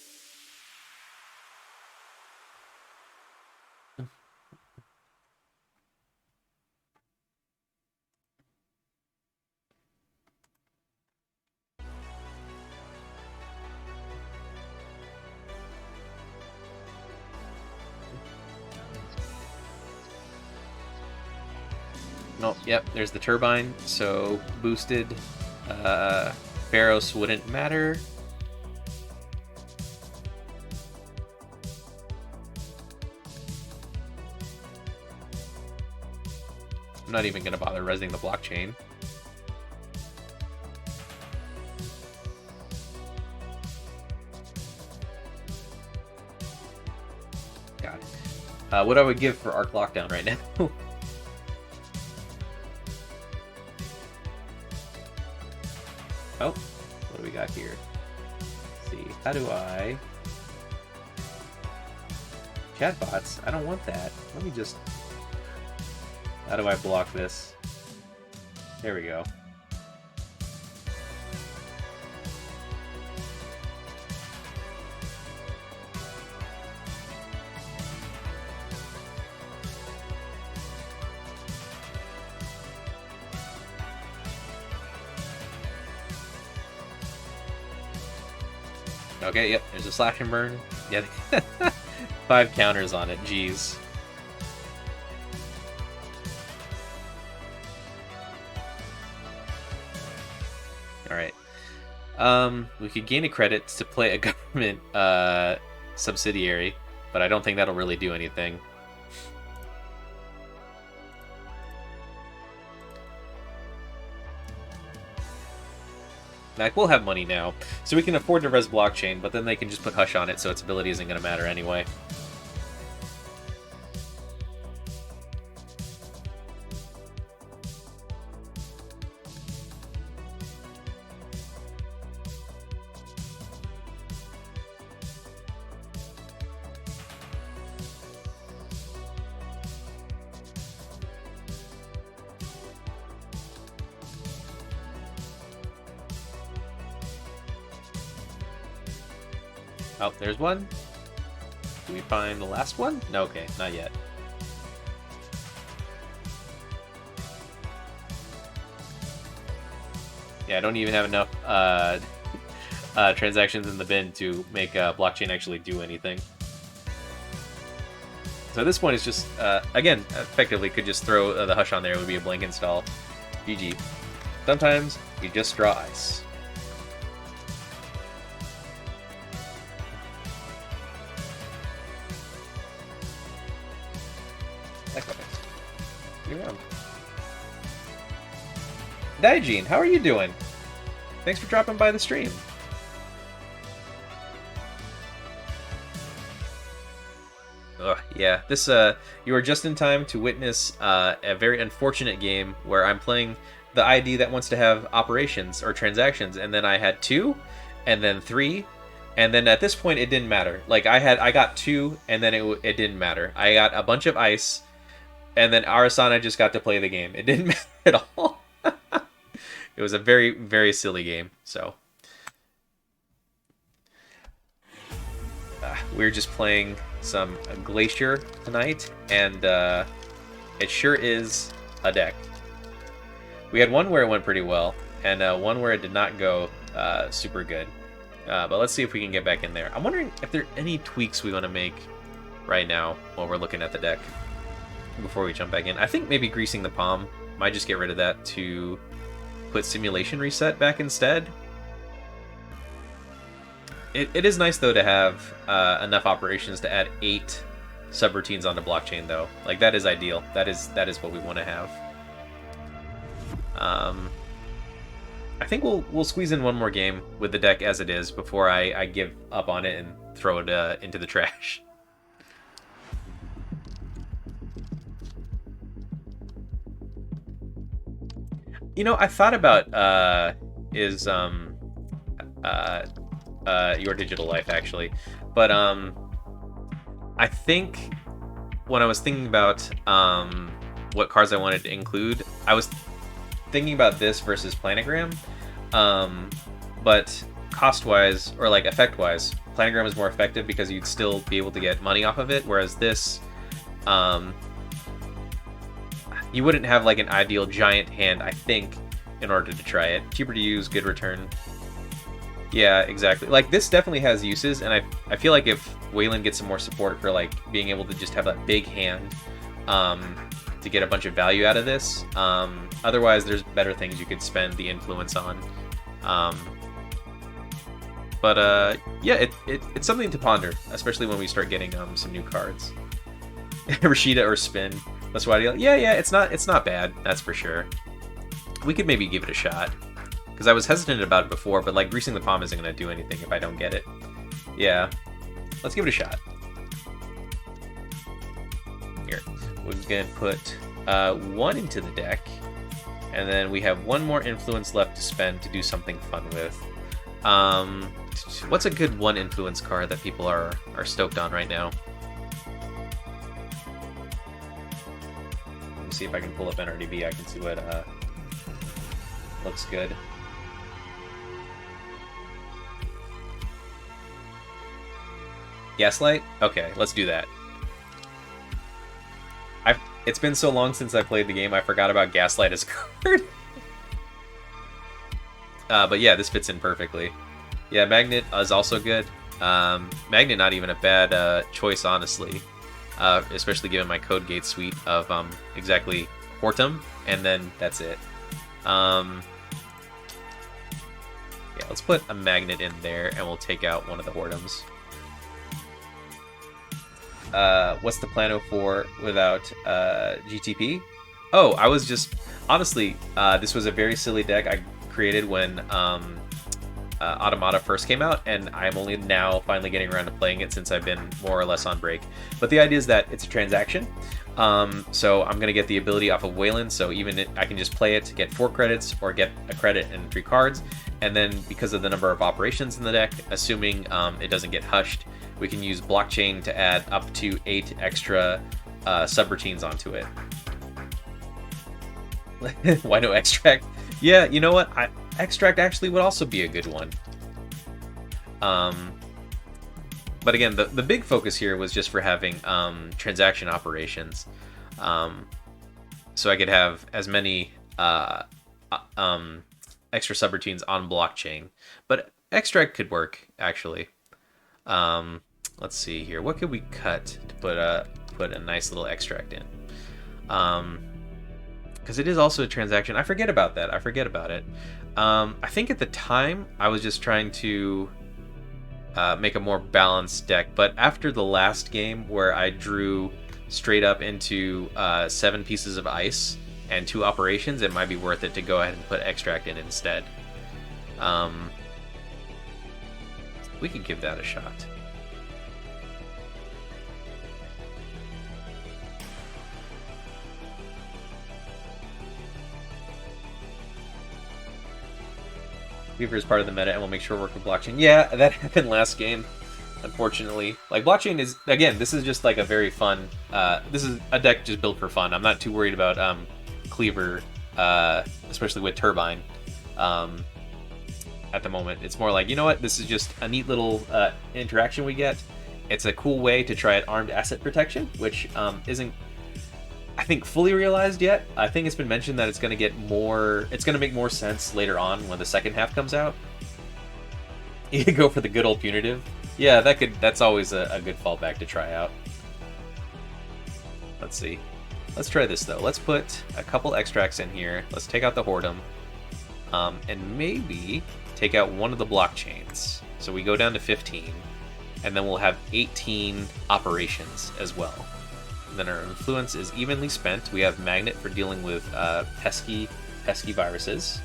Nope, yep, there's the turbine, so boosted Barrows wouldn't matter. I'm not even gonna bother resing the blockchain. God. What I would give for Arc Lockdown right now. Oh, what do we got here? Let's see, how do I... Chatbots? I don't want that. Let me just... How do I block this? There we go. Okay, yep, there's a slash and burn. Yeah, 5 counters on it, jeez. Alright. We could gain a credit to play a government subsidiary, but I don't think that'll really do anything. Like, we'll have money now, so we can afford to res blockchain, but then they can just put Hush on it, so its ability isn't going to matter anyway. Oh, there's one. Do we find the last one? No, okay, not yet. Yeah, I don't even have enough transactions in the bin to make blockchain actually do anything. So at this point, it's just, again, effectively could just throw the Hush on there. It would be a blank install. GG. Sometimes you just draw ice. Daijin, how are you doing? Thanks for dropping by the stream. Ugh, yeah, this you are just in time to witness a very unfortunate game where I'm playing the ID that wants to have operations or transactions, and then I had 2, and then 3, and then at this point it didn't matter. Like I got 2, and then it didn't matter. I got a bunch of ice, and then Arasana just got to play the game. It didn't matter at all. It was a very, very silly game, so. We're just playing some Glacier tonight, and it sure is a deck. We had one where it went pretty well, and one where it did not go super good. But let's see if we can get back in there. I'm wondering if there are any tweaks we want to make right now while we're looking at the deck before we jump back in. I think maybe greasing the palm might just get rid of that to put simulation reset back instead. It is nice though to have enough operations to add 8 subroutines onto blockchain though. Like that is ideal. That is what we want to have. I think we'll squeeze in one more game with the deck as it is before I give up on it and throw it into the trash. You know, I thought about Your Digital Life actually, but I think when I was thinking about what cards I wanted to include, I was thinking about this versus Planogram, but cost-wise or like effect-wise, Planogram is more effective because you'd still be able to get money off of it, whereas this, you wouldn't have like an ideal giant hand, I think, in order to try it. Cheaper to use, good return. Yeah, exactly. Like this definitely has uses, and I feel like if Wayland gets some more support for like being able to just have that big hand to get a bunch of value out of this. Otherwise, there's better things you could spend the influence on. Yeah, it's something to ponder, especially when we start getting some new cards. Rashida or Spin. That's why. Yeah, it's not bad. That's for sure. We could maybe give it a shot, because I was hesitant about it before, but like greasing the palm isn't going to do anything if I don't get it. Yeah, let's give it a shot. Here, we're going to put 1 into the deck, and then we have 1 more influence left to spend to do something fun with. What's a good 1 influence card that people are stoked on right now? Let me see if I can pull up NRDB. I can see what looks good. Gaslight? Okay, let's do that. It's been so long since I played the game, I forgot about Gaslight as a card. But yeah, this fits in perfectly. Yeah, Magnet is also good. Magnet not even a bad choice, honestly. Especially given my Code Gate suite of exactly Hortum, and then that's it. Yeah, let's put a Magnet in there, and we'll take out one of the Hortums. What's the plan for without GTP? Oh, I was just... Honestly, this was a very silly deck I created when Automata first came out, and I'm only now finally getting around to playing it since I've been more or less on break. But the idea is that it's a transaction, so I'm going to get the ability off of Wayland, so I can just play it to get 4 credits or get a credit and 3 cards, and then because of the number of operations in the deck, assuming it doesn't get hushed, we can use Blockchain to add up to 8 extra subroutines onto it. Why no Extract? Yeah, you know what? Extract actually would also be a good one. But again, the big focus here was just for having transaction operations. So I could have as many extra subroutines on Blockchain. But Extract could work, actually. Let's see here. What could we cut to put a nice little extract in? Because it is also a transaction. I forget about that. I forget about it. I think at the time I was just trying to make a more balanced deck. But after the last game where I drew straight up into 7 pieces of ice and 2 operations, it might be worth it to go ahead and put extract in instead. We could give that a shot. Weaver is part of the meta and we'll make sure we work with blockchain. Yeah, that happened last game, unfortunately. Like, blockchain is, again, this is just like a very fun, this is a deck just built for fun. I'm not too worried about Cleaver, especially with Turbine. At the moment, it's more like, you know what, this is just a neat little interaction we get. It's a cool way to try at armed asset protection, which isn't, I think, fully realized yet. I think it's been mentioned that it's going to get more, it's going to make more sense later on when the second half comes out. You could go for the good old punitive. Yeah, that's always a good fallback to try out. Let's see. Let's try this though. Let's put a couple extracts in here. Let's take out the Hortum. And maybe take out one of the blockchains. So we go down to 15, and then we'll have 18 operations as well. And then our influence is evenly spent. We have Magnet for dealing with pesky viruses.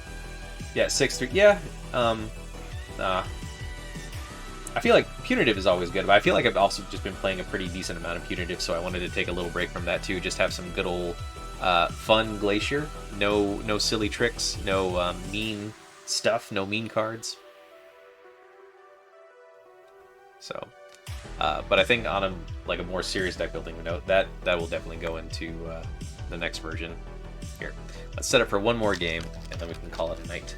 Yeah, 6-3. Yeah. I feel like Punitive is always good, but I feel like I've also just been playing a pretty decent amount of Punitive, so I wanted to take a little break from that too. Just have some good old fun Glacier. No silly tricks. No mean stuff. No mean cards. So. But I think on a more serious deck building note, that will definitely go into the next version. Here, let's set up for one more game, and then we can call it a night.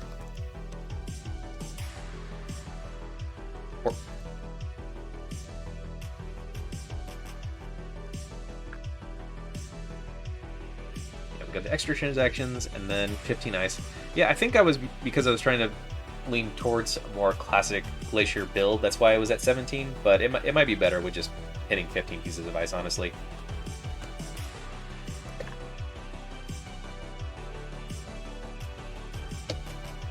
Yeah, we got the extra transactions, and then 15 ice. Yeah, I think because I was trying to lean towards a more classic Glacier build. That's why I was at 17, but it might be better with just hitting 15 pieces of ice, honestly.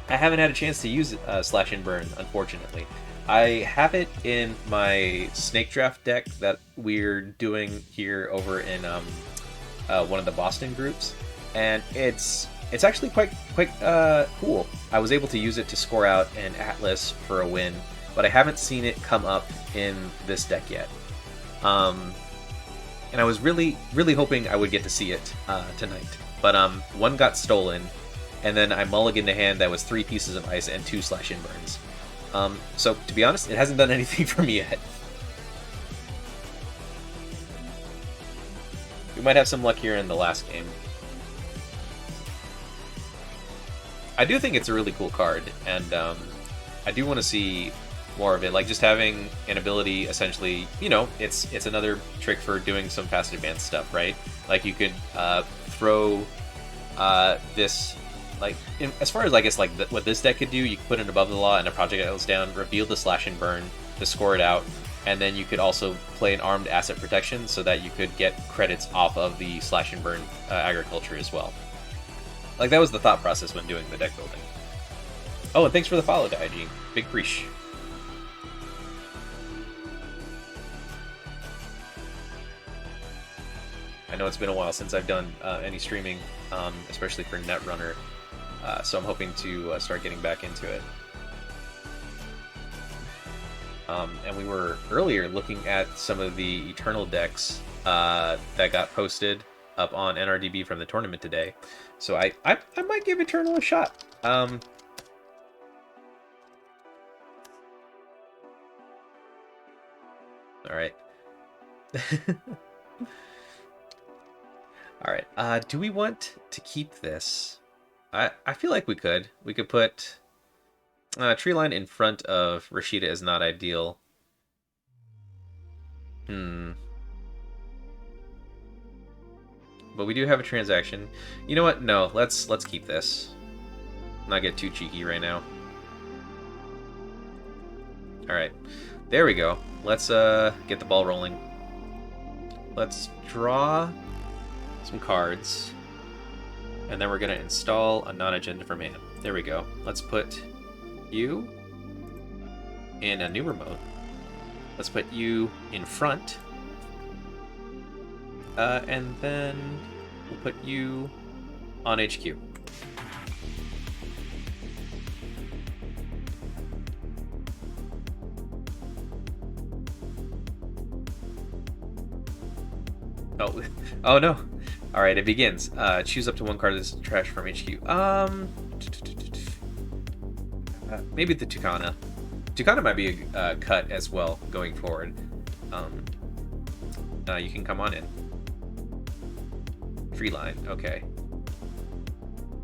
I haven't had a chance to use Slash and Burn, unfortunately. I have it in my Snake Draft deck that we're doing here over in one of the Boston groups, and it's actually quite cool. I was able to use it to score out an Atlas for a win, but I haven't seen it come up in this deck yet. And I was really hoping I would get to see it tonight. But one got stolen, and then I mulliganed a hand that was 3 pieces of ice and 2 Slash and Burns. So to be honest, it hasn't done anything for me yet. We might have some luck here in the last game. I do think it's a really cool card, and I do want to see more of it. Like just having an ability, essentially, you know, it's another trick for doing some fast advanced stuff, right? Like you could throw this, like as far as I guess like what this deck could do, you could put it above the law and a projectiles down, reveal the slash and burn to score it out, and then you could also play an armed asset protection so that you could get credits off of the slash and burn agriculture as well. Like that was the thought process when doing the deck building. Oh, and thanks for the follow, Daiji. Big preach. I know it's been a while since I've done any streaming, especially for Netrunner, so I'm hoping to start getting back into it. And we were earlier looking at some of the Eternal decks that got posted up on NRDB from the tournament today, so I might give Eternal a shot. All right. All right. Do we want to keep this? I feel like we could. We could put tree line in front of Rashida is not ideal. But we do have a transaction. You know what? No, let's keep this. Not get too cheeky right now. All right, there we go. Let's get the ball rolling. Let's draw some cards, and then we're gonna install a non-agenda for mana. There we go. Let's put you in a newer mode. Let's put you in front, and then we'll put you on HQ. Oh no. All right, it begins. Choose up to one card that's trash from HQ. Maybe the Tucana. Tucana might be a cut as well going forward. You can come on in. Tree line, okay.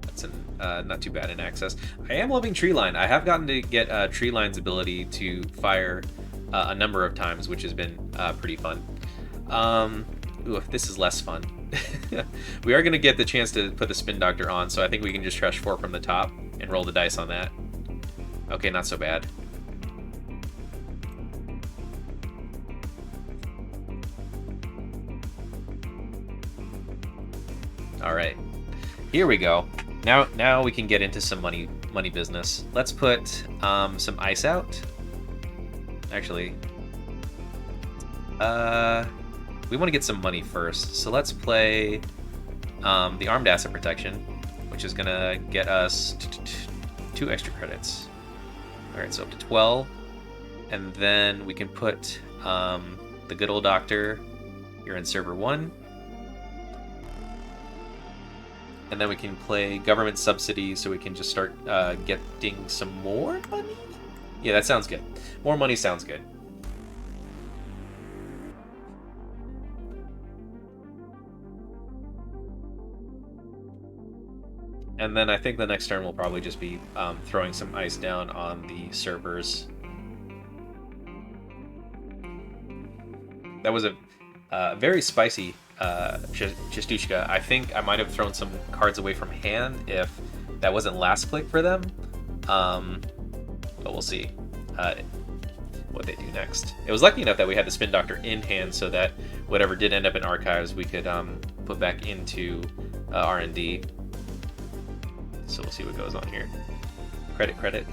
That's not too bad in access. I am loving Tree line. I have gotten to get Tree line's ability to fire a number of times, which has been pretty fun. Ooh, this is less fun. We are going to get the chance to put the Spin Doctor on, so I think we can just trash 4 from the top and roll the dice on that. Okay, not so bad. All right, here we go. Now we can get into some money business. Let's put some ice out. Actually, we want to get some money first, so let's play the armed asset protection, which is gonna get us 2 extra credits. All right, so up to 12, and then we can put the good old doctor. You're in server 1, and then we can play government subsidy, so we can just start getting some more money. Yeah, that sounds good. More money sounds good. And then I think the next turn will probably just be throwing some ice down on the servers. That was a very spicy Chistushka. I think I might have thrown some cards away from hand if that wasn't last click for them. But we'll see what they do next. It was lucky enough that we had the Spin Doctor in hand so that whatever did end up in archives we could put back into R&D. So we'll see what goes on here. Credit.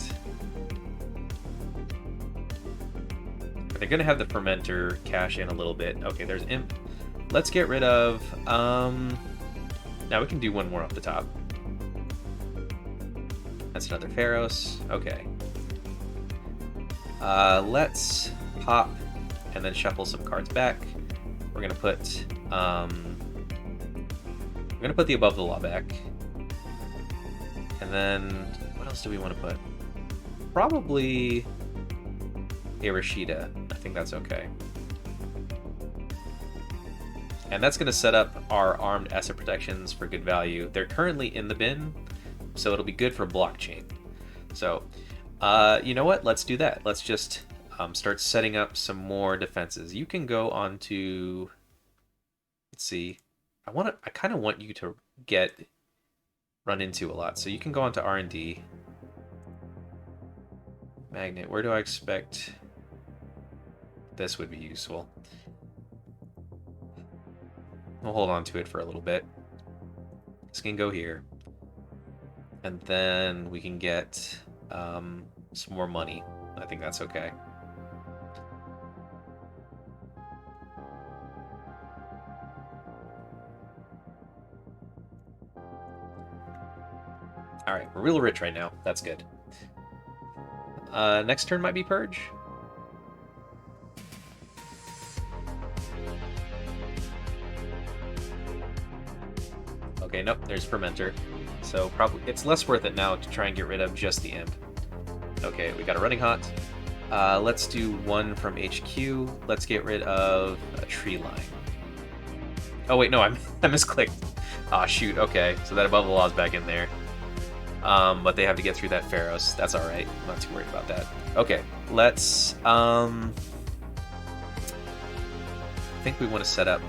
They're gonna have the fermenter cash in a little bit. Okay, there's imp. Let's get rid of. Now we can do one more off the top. That's another Pharos. Okay. Let's pop and then shuffle some cards back. We're gonna put the above the law back. And then, what else do we want to put? Probably a Rashida. I think that's okay. And that's going to set up our armed asset protections for good value. They're currently in the bin, so it'll be good for blockchain. So, you know what? Let's do that. Let's just start setting up some more defenses. You can go on to, let's see, I kind of want you to run into a lot. So you can go on to R&D. Magnet, where do I expect this would be useful? We'll hold on to it for a little bit. This can go here. And then we can get some more money. I think that's okay. Alright, we're real rich right now. That's good. Next turn might be Purge. Okay, nope, there's Fermenter. So probably it's less worth it now to try and get rid of just the imp. Okay, we got a Running Hot. Let's do one from HQ. Let's get rid of a Tree Line. Oh wait, no, I misclicked. Ah, shoot, okay. So that Above the Law is back in there. But they have to get through that Pharos. That's alright. I'm not too worried about that. Okay, let's... I think we want to set up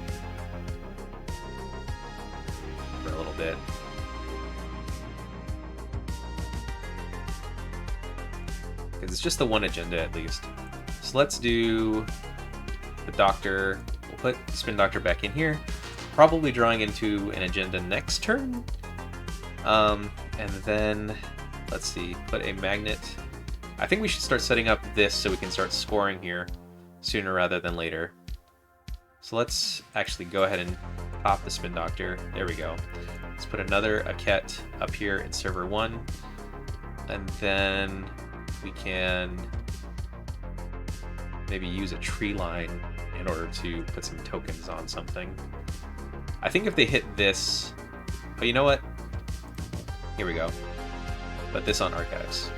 for a little bit. Because it's just the one agenda at least. So let's do the Doctor. We'll put Spin Doctor back in here. Probably drawing into an agenda next turn. And then, let's see, put a Magnet. I think we should start setting up this so we can start scoring here sooner rather than later. So let's actually go ahead and pop the Spin Doctor. There we go. Let's put another Aket up here in server 1. And then we can maybe use a Tree Line in order to put some tokens on something. I think if they hit this... But you know what? Here we go. Put this on Archives.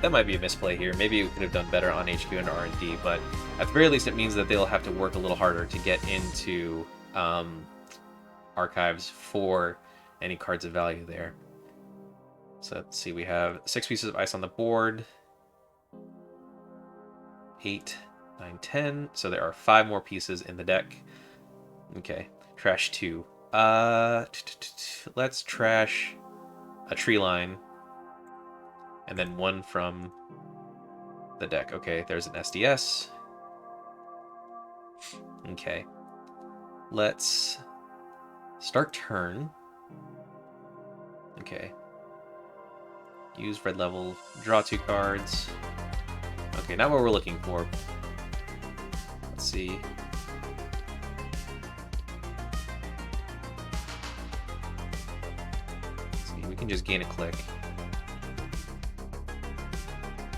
That might be a misplay here. Maybe we could have done better on HQ and R&D, but at the very least it means that they'll have to work a little harder to get into Archives for any cards of value there. So let's see, we have 6 pieces of ice on the board. 8, 9, 10. So there are 5 more pieces in the deck. Okay, trash 2. Let's trash a Tree Line. And then 1 from the deck. Okay, there's an SDS. Okay. Let's start turn. Okay. Use red level. Draw 2 cards. Okay, not what we're looking for. Let's see. We can just gain a click.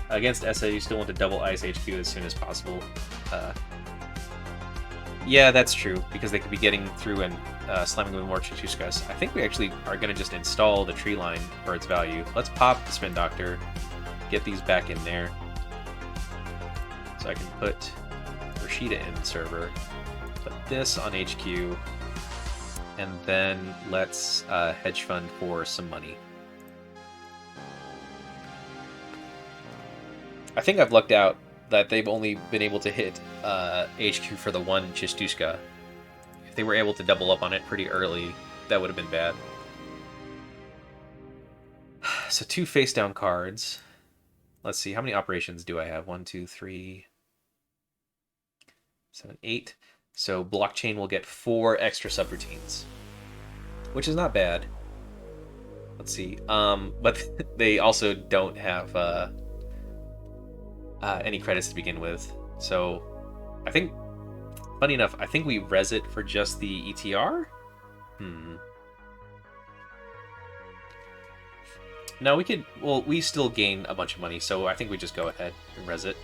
Against SA, you still want to double ice HQ as soon as possible. Yeah, that's true, because they could be getting through and slamming with more Chichuskas. I think we actually are going to just install the Tree Line for its value. Let's pop the Spin Doctor, get these back in there. So I can put Rashida in server, put this on HQ, and then let's hedge fund for some money. I think I've lucked out that they've only been able to hit HQ for the one Chistushka. If they were able to double up on it pretty early, that would have been bad. So 2 face-down cards. Let's see, how many operations do I have? 1, 2, 3, 7, 8. So blockchain will get 4 extra subroutines, which is not bad. Let's see. But they also don't have any credits to begin with. So I think, funny enough, I think we res it for just the ETR? No, we could, well, we still gain a bunch of money, so I think we just go ahead and res it.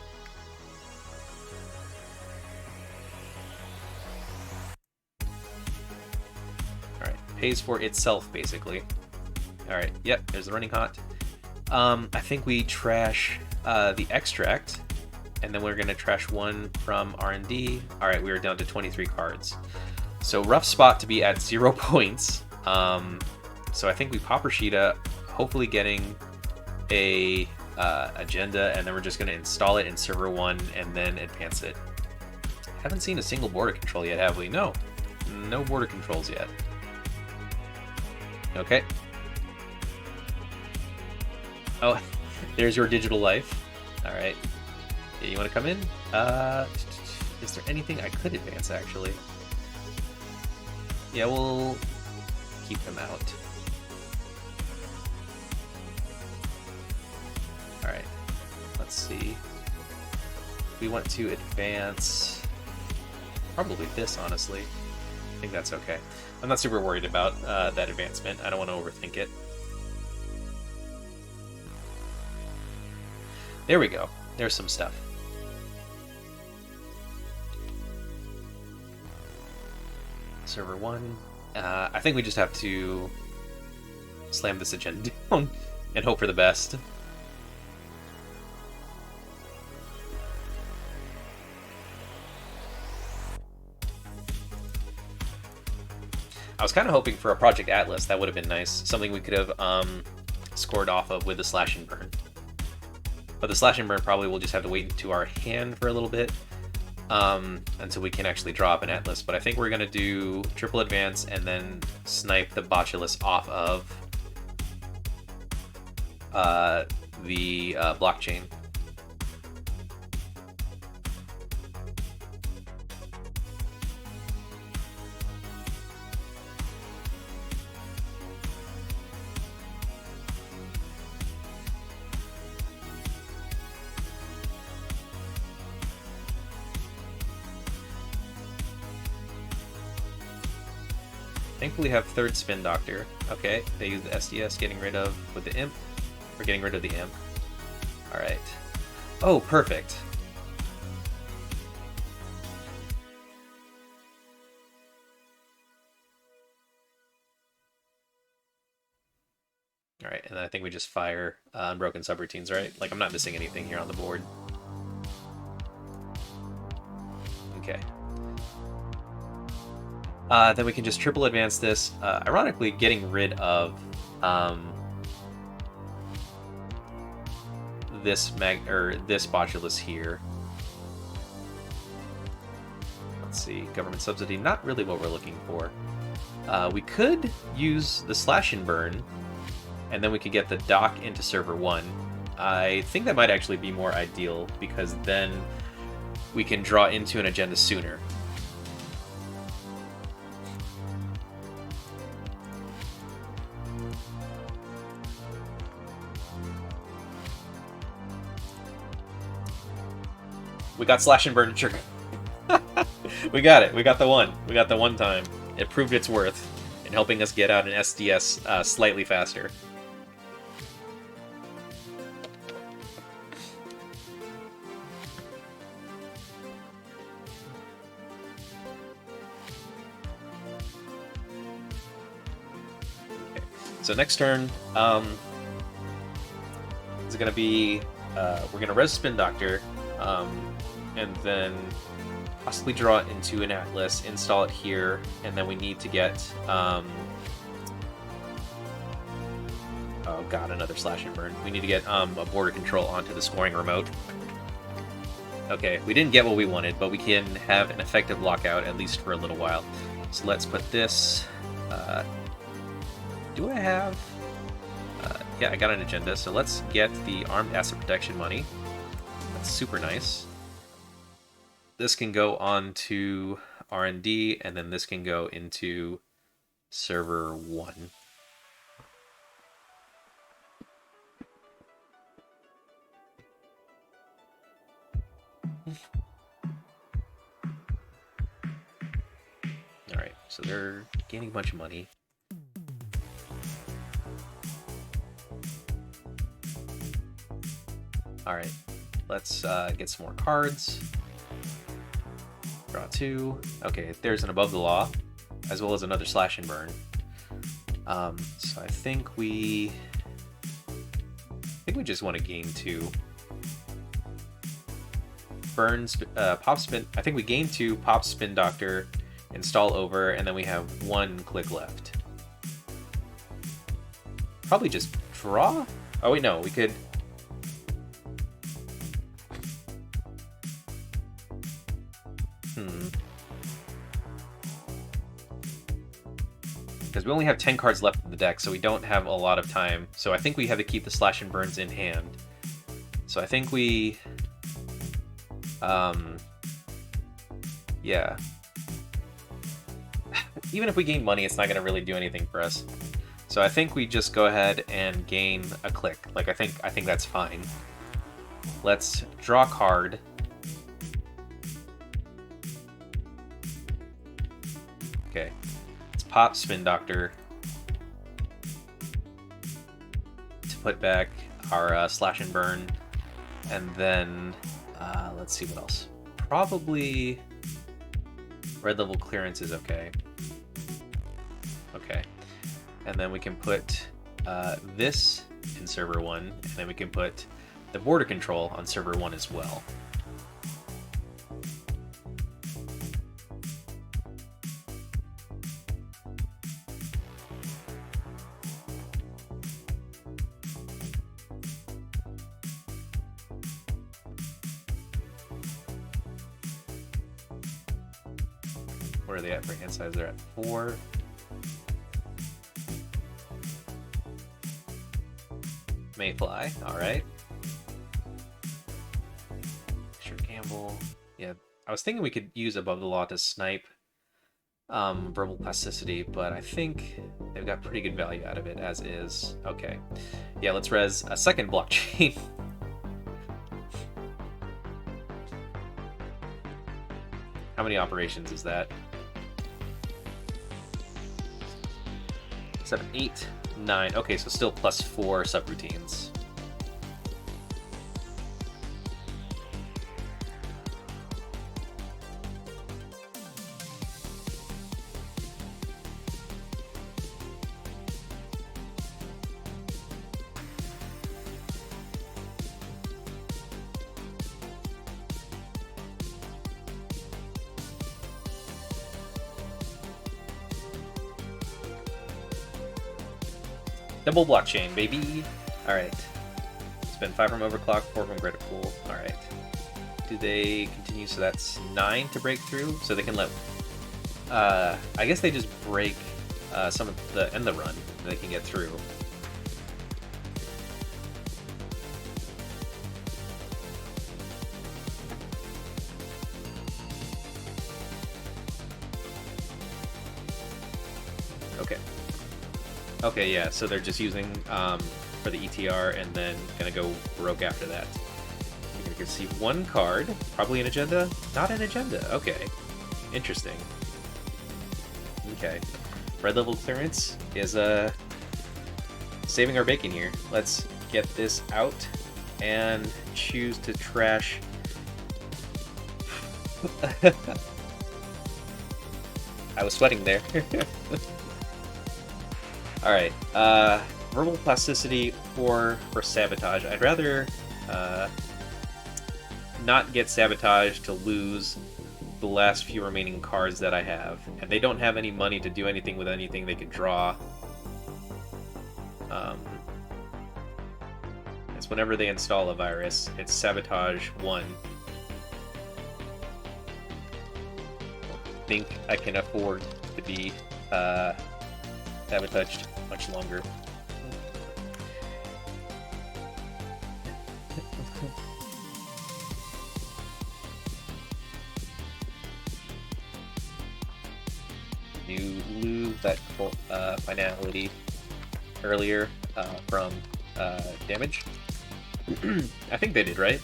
Alright, pays for itself, basically. Alright, yep, there's the Running Hot. I think we trash the Extract, and then we're going to trash 1 from R&D. All right, we are down to 23 cards. So rough spot to be at 0 points. So I think we pop Rashida, hopefully getting a agenda, and then we're just going to install it in server 1 and then advance it. Haven't seen a single border control yet, have we? No border controls yet. Okay. Oh, there's your digital life. All right. Yeah, you want to come in? Is there anything I could advance, actually? Yeah, we'll keep them out. All right. Let's see. We want to advance probably this, honestly. I think that's okay. I'm not super worried about that advancement. I don't want to overthink it. There we go. There's some stuff. Server 1. I think we just have to slam this agenda down and hope for the best. I was kind of hoping for a Project Atlas. That would have been nice. Something we could have scored off of with the Slash and Burn. But the Slash and Burn probably will just have to wait into our hand for a little bit until we can actually draw up an Atlas. But I think we're going to do triple advance and then snipe the Botulus off of the blockchain. Thankfully, have third Spin Doctor. Okay, they use the SDS, getting rid of with the Imp. We're getting rid of the Imp. All right. Oh, perfect. All right, and then I think we just fire Unbroken Subroutines, right? Like, I'm not missing anything here on the board. Okay. Then we can just triple advance this. Ironically, getting rid of this Botulus here. Let's see, government subsidy, not really what we're looking for. We could use the Slash and Burn, and then we could get the dock into server 1. I think that might actually be more ideal, because then we can draw into an agenda sooner. We got Slash and Burn trigger. We got it. We got the one. We got the one time. It proved its worth in helping us get out an SDS slightly faster. Okay. So next turn is going to be we're going to res Spin Doctor. And then possibly draw it into an Atlas, install it here, and then we need to get, oh god, another Slash and Burn. We need to get a border control onto the scoring remote. Okay, we didn't get what we wanted, but we can have an effective lockout, at least for a little while. So let's put this, do I have, yeah, I got an agenda, so let's get the Armed Asset Protection money. That's super nice. This can go on to R&D, and then this can go into server 1. Alright, so they're gaining a bunch of money. Alright, let's get some more cards. Draw 2. Okay, there's an Above the Law, as well as another Slash and Burn. So I think we just want to gain 2. burn, pop spin. I think we gain 2, pop spin doctor, install over, and then we have 1 click left. Probably just draw? Oh wait, no, we could... Because we only have 10 cards left in the deck, so we don't have a lot of time. So I think we have to keep the slash and burns in hand. So I think we... yeah. Even if we gain money, it's not going to really do anything for us. So I think we just go ahead and gain a click. Like, I think that's fine. Let's draw a card. Okay. Let's pop Spin Doctor to put back our slash and burn. And then, let's see what else. Probably red level clearance is okay. Okay. And then we can put this in server 1, and then we can put the border control on server 1 as well. Where are they at for hand size? They're at 4. Mayfly, alright. Sure, Gamble. Yeah, I was thinking we could use Above the Law to snipe verbal plasticity, but I think they've got pretty good value out of it as is. Okay. Yeah, let's res a second blockchain. How many operations is that? 7, 8, 9. Okay, so still plus 4 subroutines. Double blockchain, baby. Alright. Spend 5 from Overclock, 4 from Greater Pool. Alright. Do they continue? So that's 9 to break through. So they can let... I guess they just break some of the end the run. They can get through. Okay. Okay, yeah, so they're just using for the ETR and then gonna go rogue after that. You're gonna see 1 card, probably an agenda, not an agenda. Okay, interesting. Okay, red level clearance is saving our bacon here. Let's get this out and choose to trash. I was sweating there. Alright, verbal plasticity or for sabotage. I'd rather not get sabotage to lose the last few remaining cards that I have. And they don't have any money to do anything with anything they could draw. It's whenever they install a virus, it's sabotage 1. I think I can afford to be sabotaged much longer. You lose that finality earlier from damage. I think they did, right?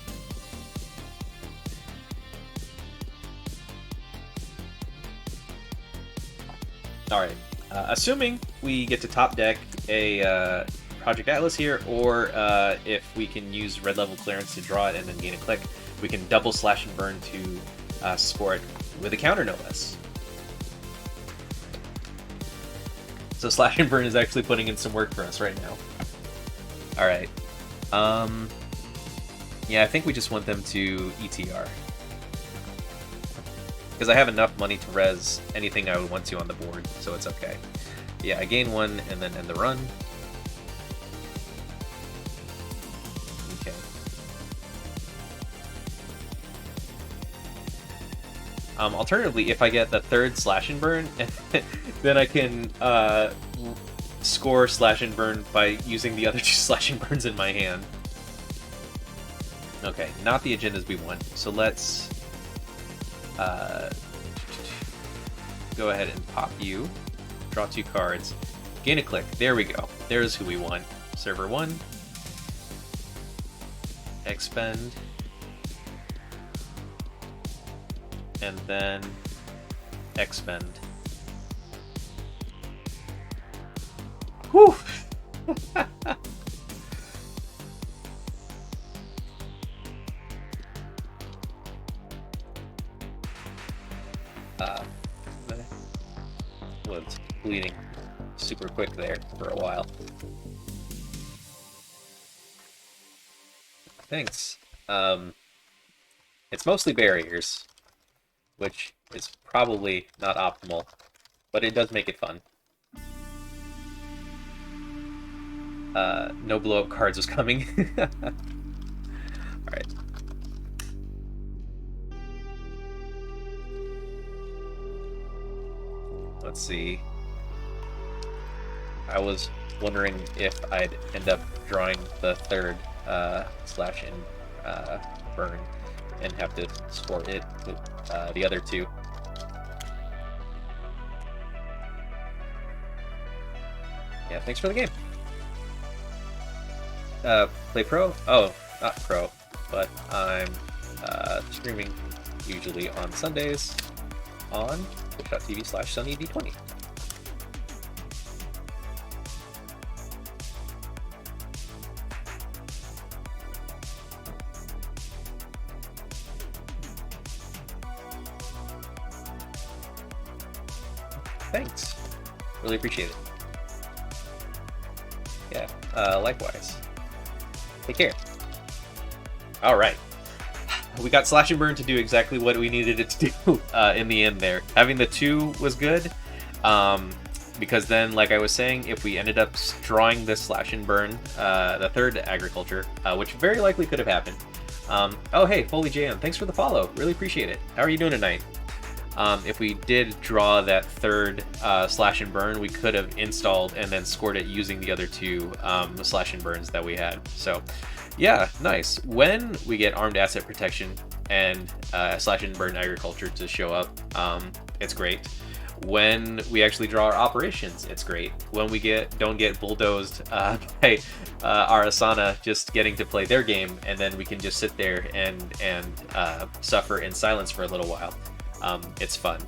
Alright. Assuming we get to top deck a Project Atlas here, or if we can use red level clearance to draw it and then gain a click, we can double slash and burn to score it with a counter, no less. So slash and burn is actually putting in some work for us right now. Alright. Yeah, I think we just want them to ETR. because I have enough money to res anything I would want to on the board, so it's okay. Yeah, I gain 1 and then end the run. Okay. Alternatively, if I get the 3rd slash and burn, then I can score slash and burn by using the other 2 slash and burns in my hand. Okay, not the agendas we want. So let's go ahead and pop you. Draw 2 cards. Gain a click. There we go. There's who we want. Server 1. Expend. And then expend. Whew! Was bleeding super quick there for a while. Thanks. It's mostly barriers, which is probably not optimal, but it does make it fun. No blow-up cards was coming. Alright. Let's see. I was wondering if I'd end up drawing the 3rd slash and burn and have to score it with the other 2. Yeah, thanks for the game. Play pro? Oh, not pro, but I'm streaming usually on Sundays on twitch.tv/sunnyD20. Thanks. Really appreciate it. Yeah, likewise. Take care. Alright. We got Slash and Burn to do exactly what we needed it to do in the end there. Having the 2 was good, because then, like I was saying, if we ended up drawing this Slash and Burn, the 3rd agriculture, which very likely could have happened. Oh, hey, Foley JM, thanks for the follow. Really appreciate it. How are you doing tonight? If we did draw that 3rd Slash and Burn, we could have installed and then scored it using the other 2 Slash and Burns that we had. So, yeah, nice. When we get Armed Asset Protection and Slash and Burn Agriculture to show up, it's great. When we actually draw our operations, it's great. When we don't get bulldozed by our Asana just getting to play their game, and then we can just sit there and suffer in silence for a little while. It's fun.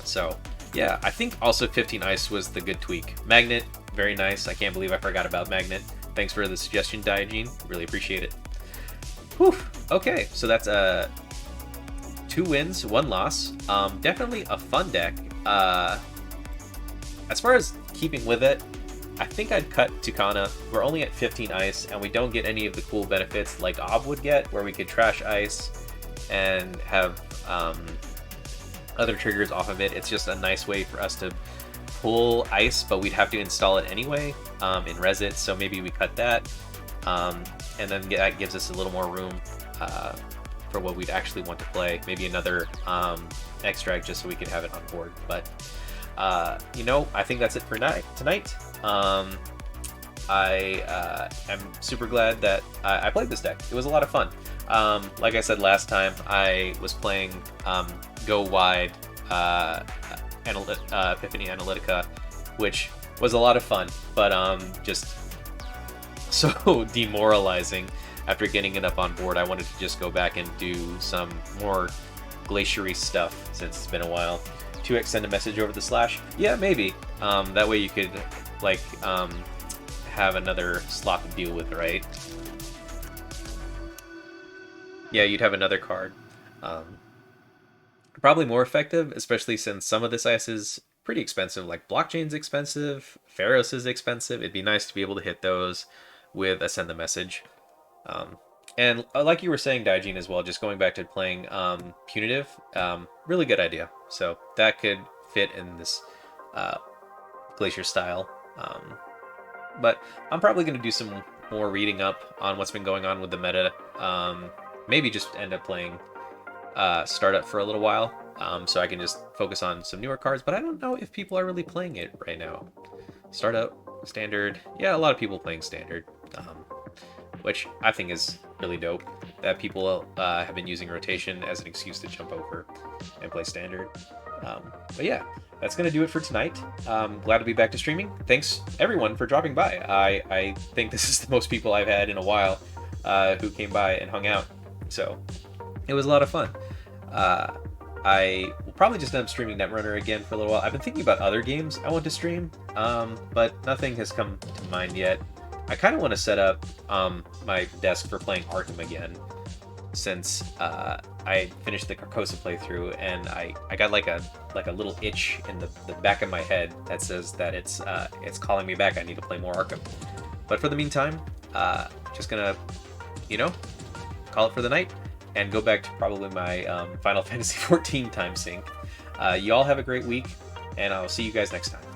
So, yeah, I think also 15 Ice was the good tweak. Magnet, very nice. I can't believe I forgot about Magnet. Thanks for the suggestion, Diogene. Really appreciate it. Whew. Okay, so that's 2 wins, 1 loss. Definitely a fun deck. As far as keeping with it, I think I'd cut Tucana. We're only at 15 Ice, and we don't get any of the cool benefits like Ob would get, where we could trash Ice and have other triggers off of it. It's just a nice way for us to pull Ice, but we'd have to install it anyway in Resit, so maybe we cut that, and then that gives us a little more room for what we'd actually want to play. Maybe another extract just so we could have it on board. But I think that's it for tonight. I am super glad that I played this deck. It was a lot of fun. Like I said last time, I was playing Go Wide Epiphany Analytica, which was a lot of fun, but just so demoralizing after getting it up on board. I wanted to just go back and do some more Glacier-y stuff since it's been a while. 2x send a message over the slash? Yeah, maybe. That way you could have another slot to deal with, right? Yeah, you'd have another card. Probably more effective, especially since some of this ice is pretty expensive. Like Blockchain's expensive, Pharos is expensive. It'd be nice to be able to hit those with a send the message. And like you were saying, Daijin, as well, just going back to playing punitive, really good idea. So that could fit in this uh, Glacier style. But I'm probably going to do some more reading up on what's been going on with the meta. Maybe just end up playing Startup for a little while, so I can just focus on some newer cards. But I don't know if people are really playing it right now. Startup, Standard, yeah, a lot of people playing Standard, which I think is really dope. That people have been using rotation as an excuse to jump over and play Standard. But yeah, that's going to do it for tonight. Glad to be back to streaming. Thanks, everyone, for dropping by. I think this is the most people I've had in a while who came by and hung out. So it was a lot of fun. I will probably just end up streaming Netrunner again for a little while. I've been thinking about other games I want to stream, but nothing has come to mind yet. I kind of want to set up my desk for playing Arkham again, since I finished the Carcosa playthrough, and I got like a little itch in the back of my head that says that it's calling me back. I need to play more Arkham. But for the meantime, just gonna, call it for the night and go back to probably my Final Fantasy XIV time sync. You all have a great week, and I'll see you guys next time.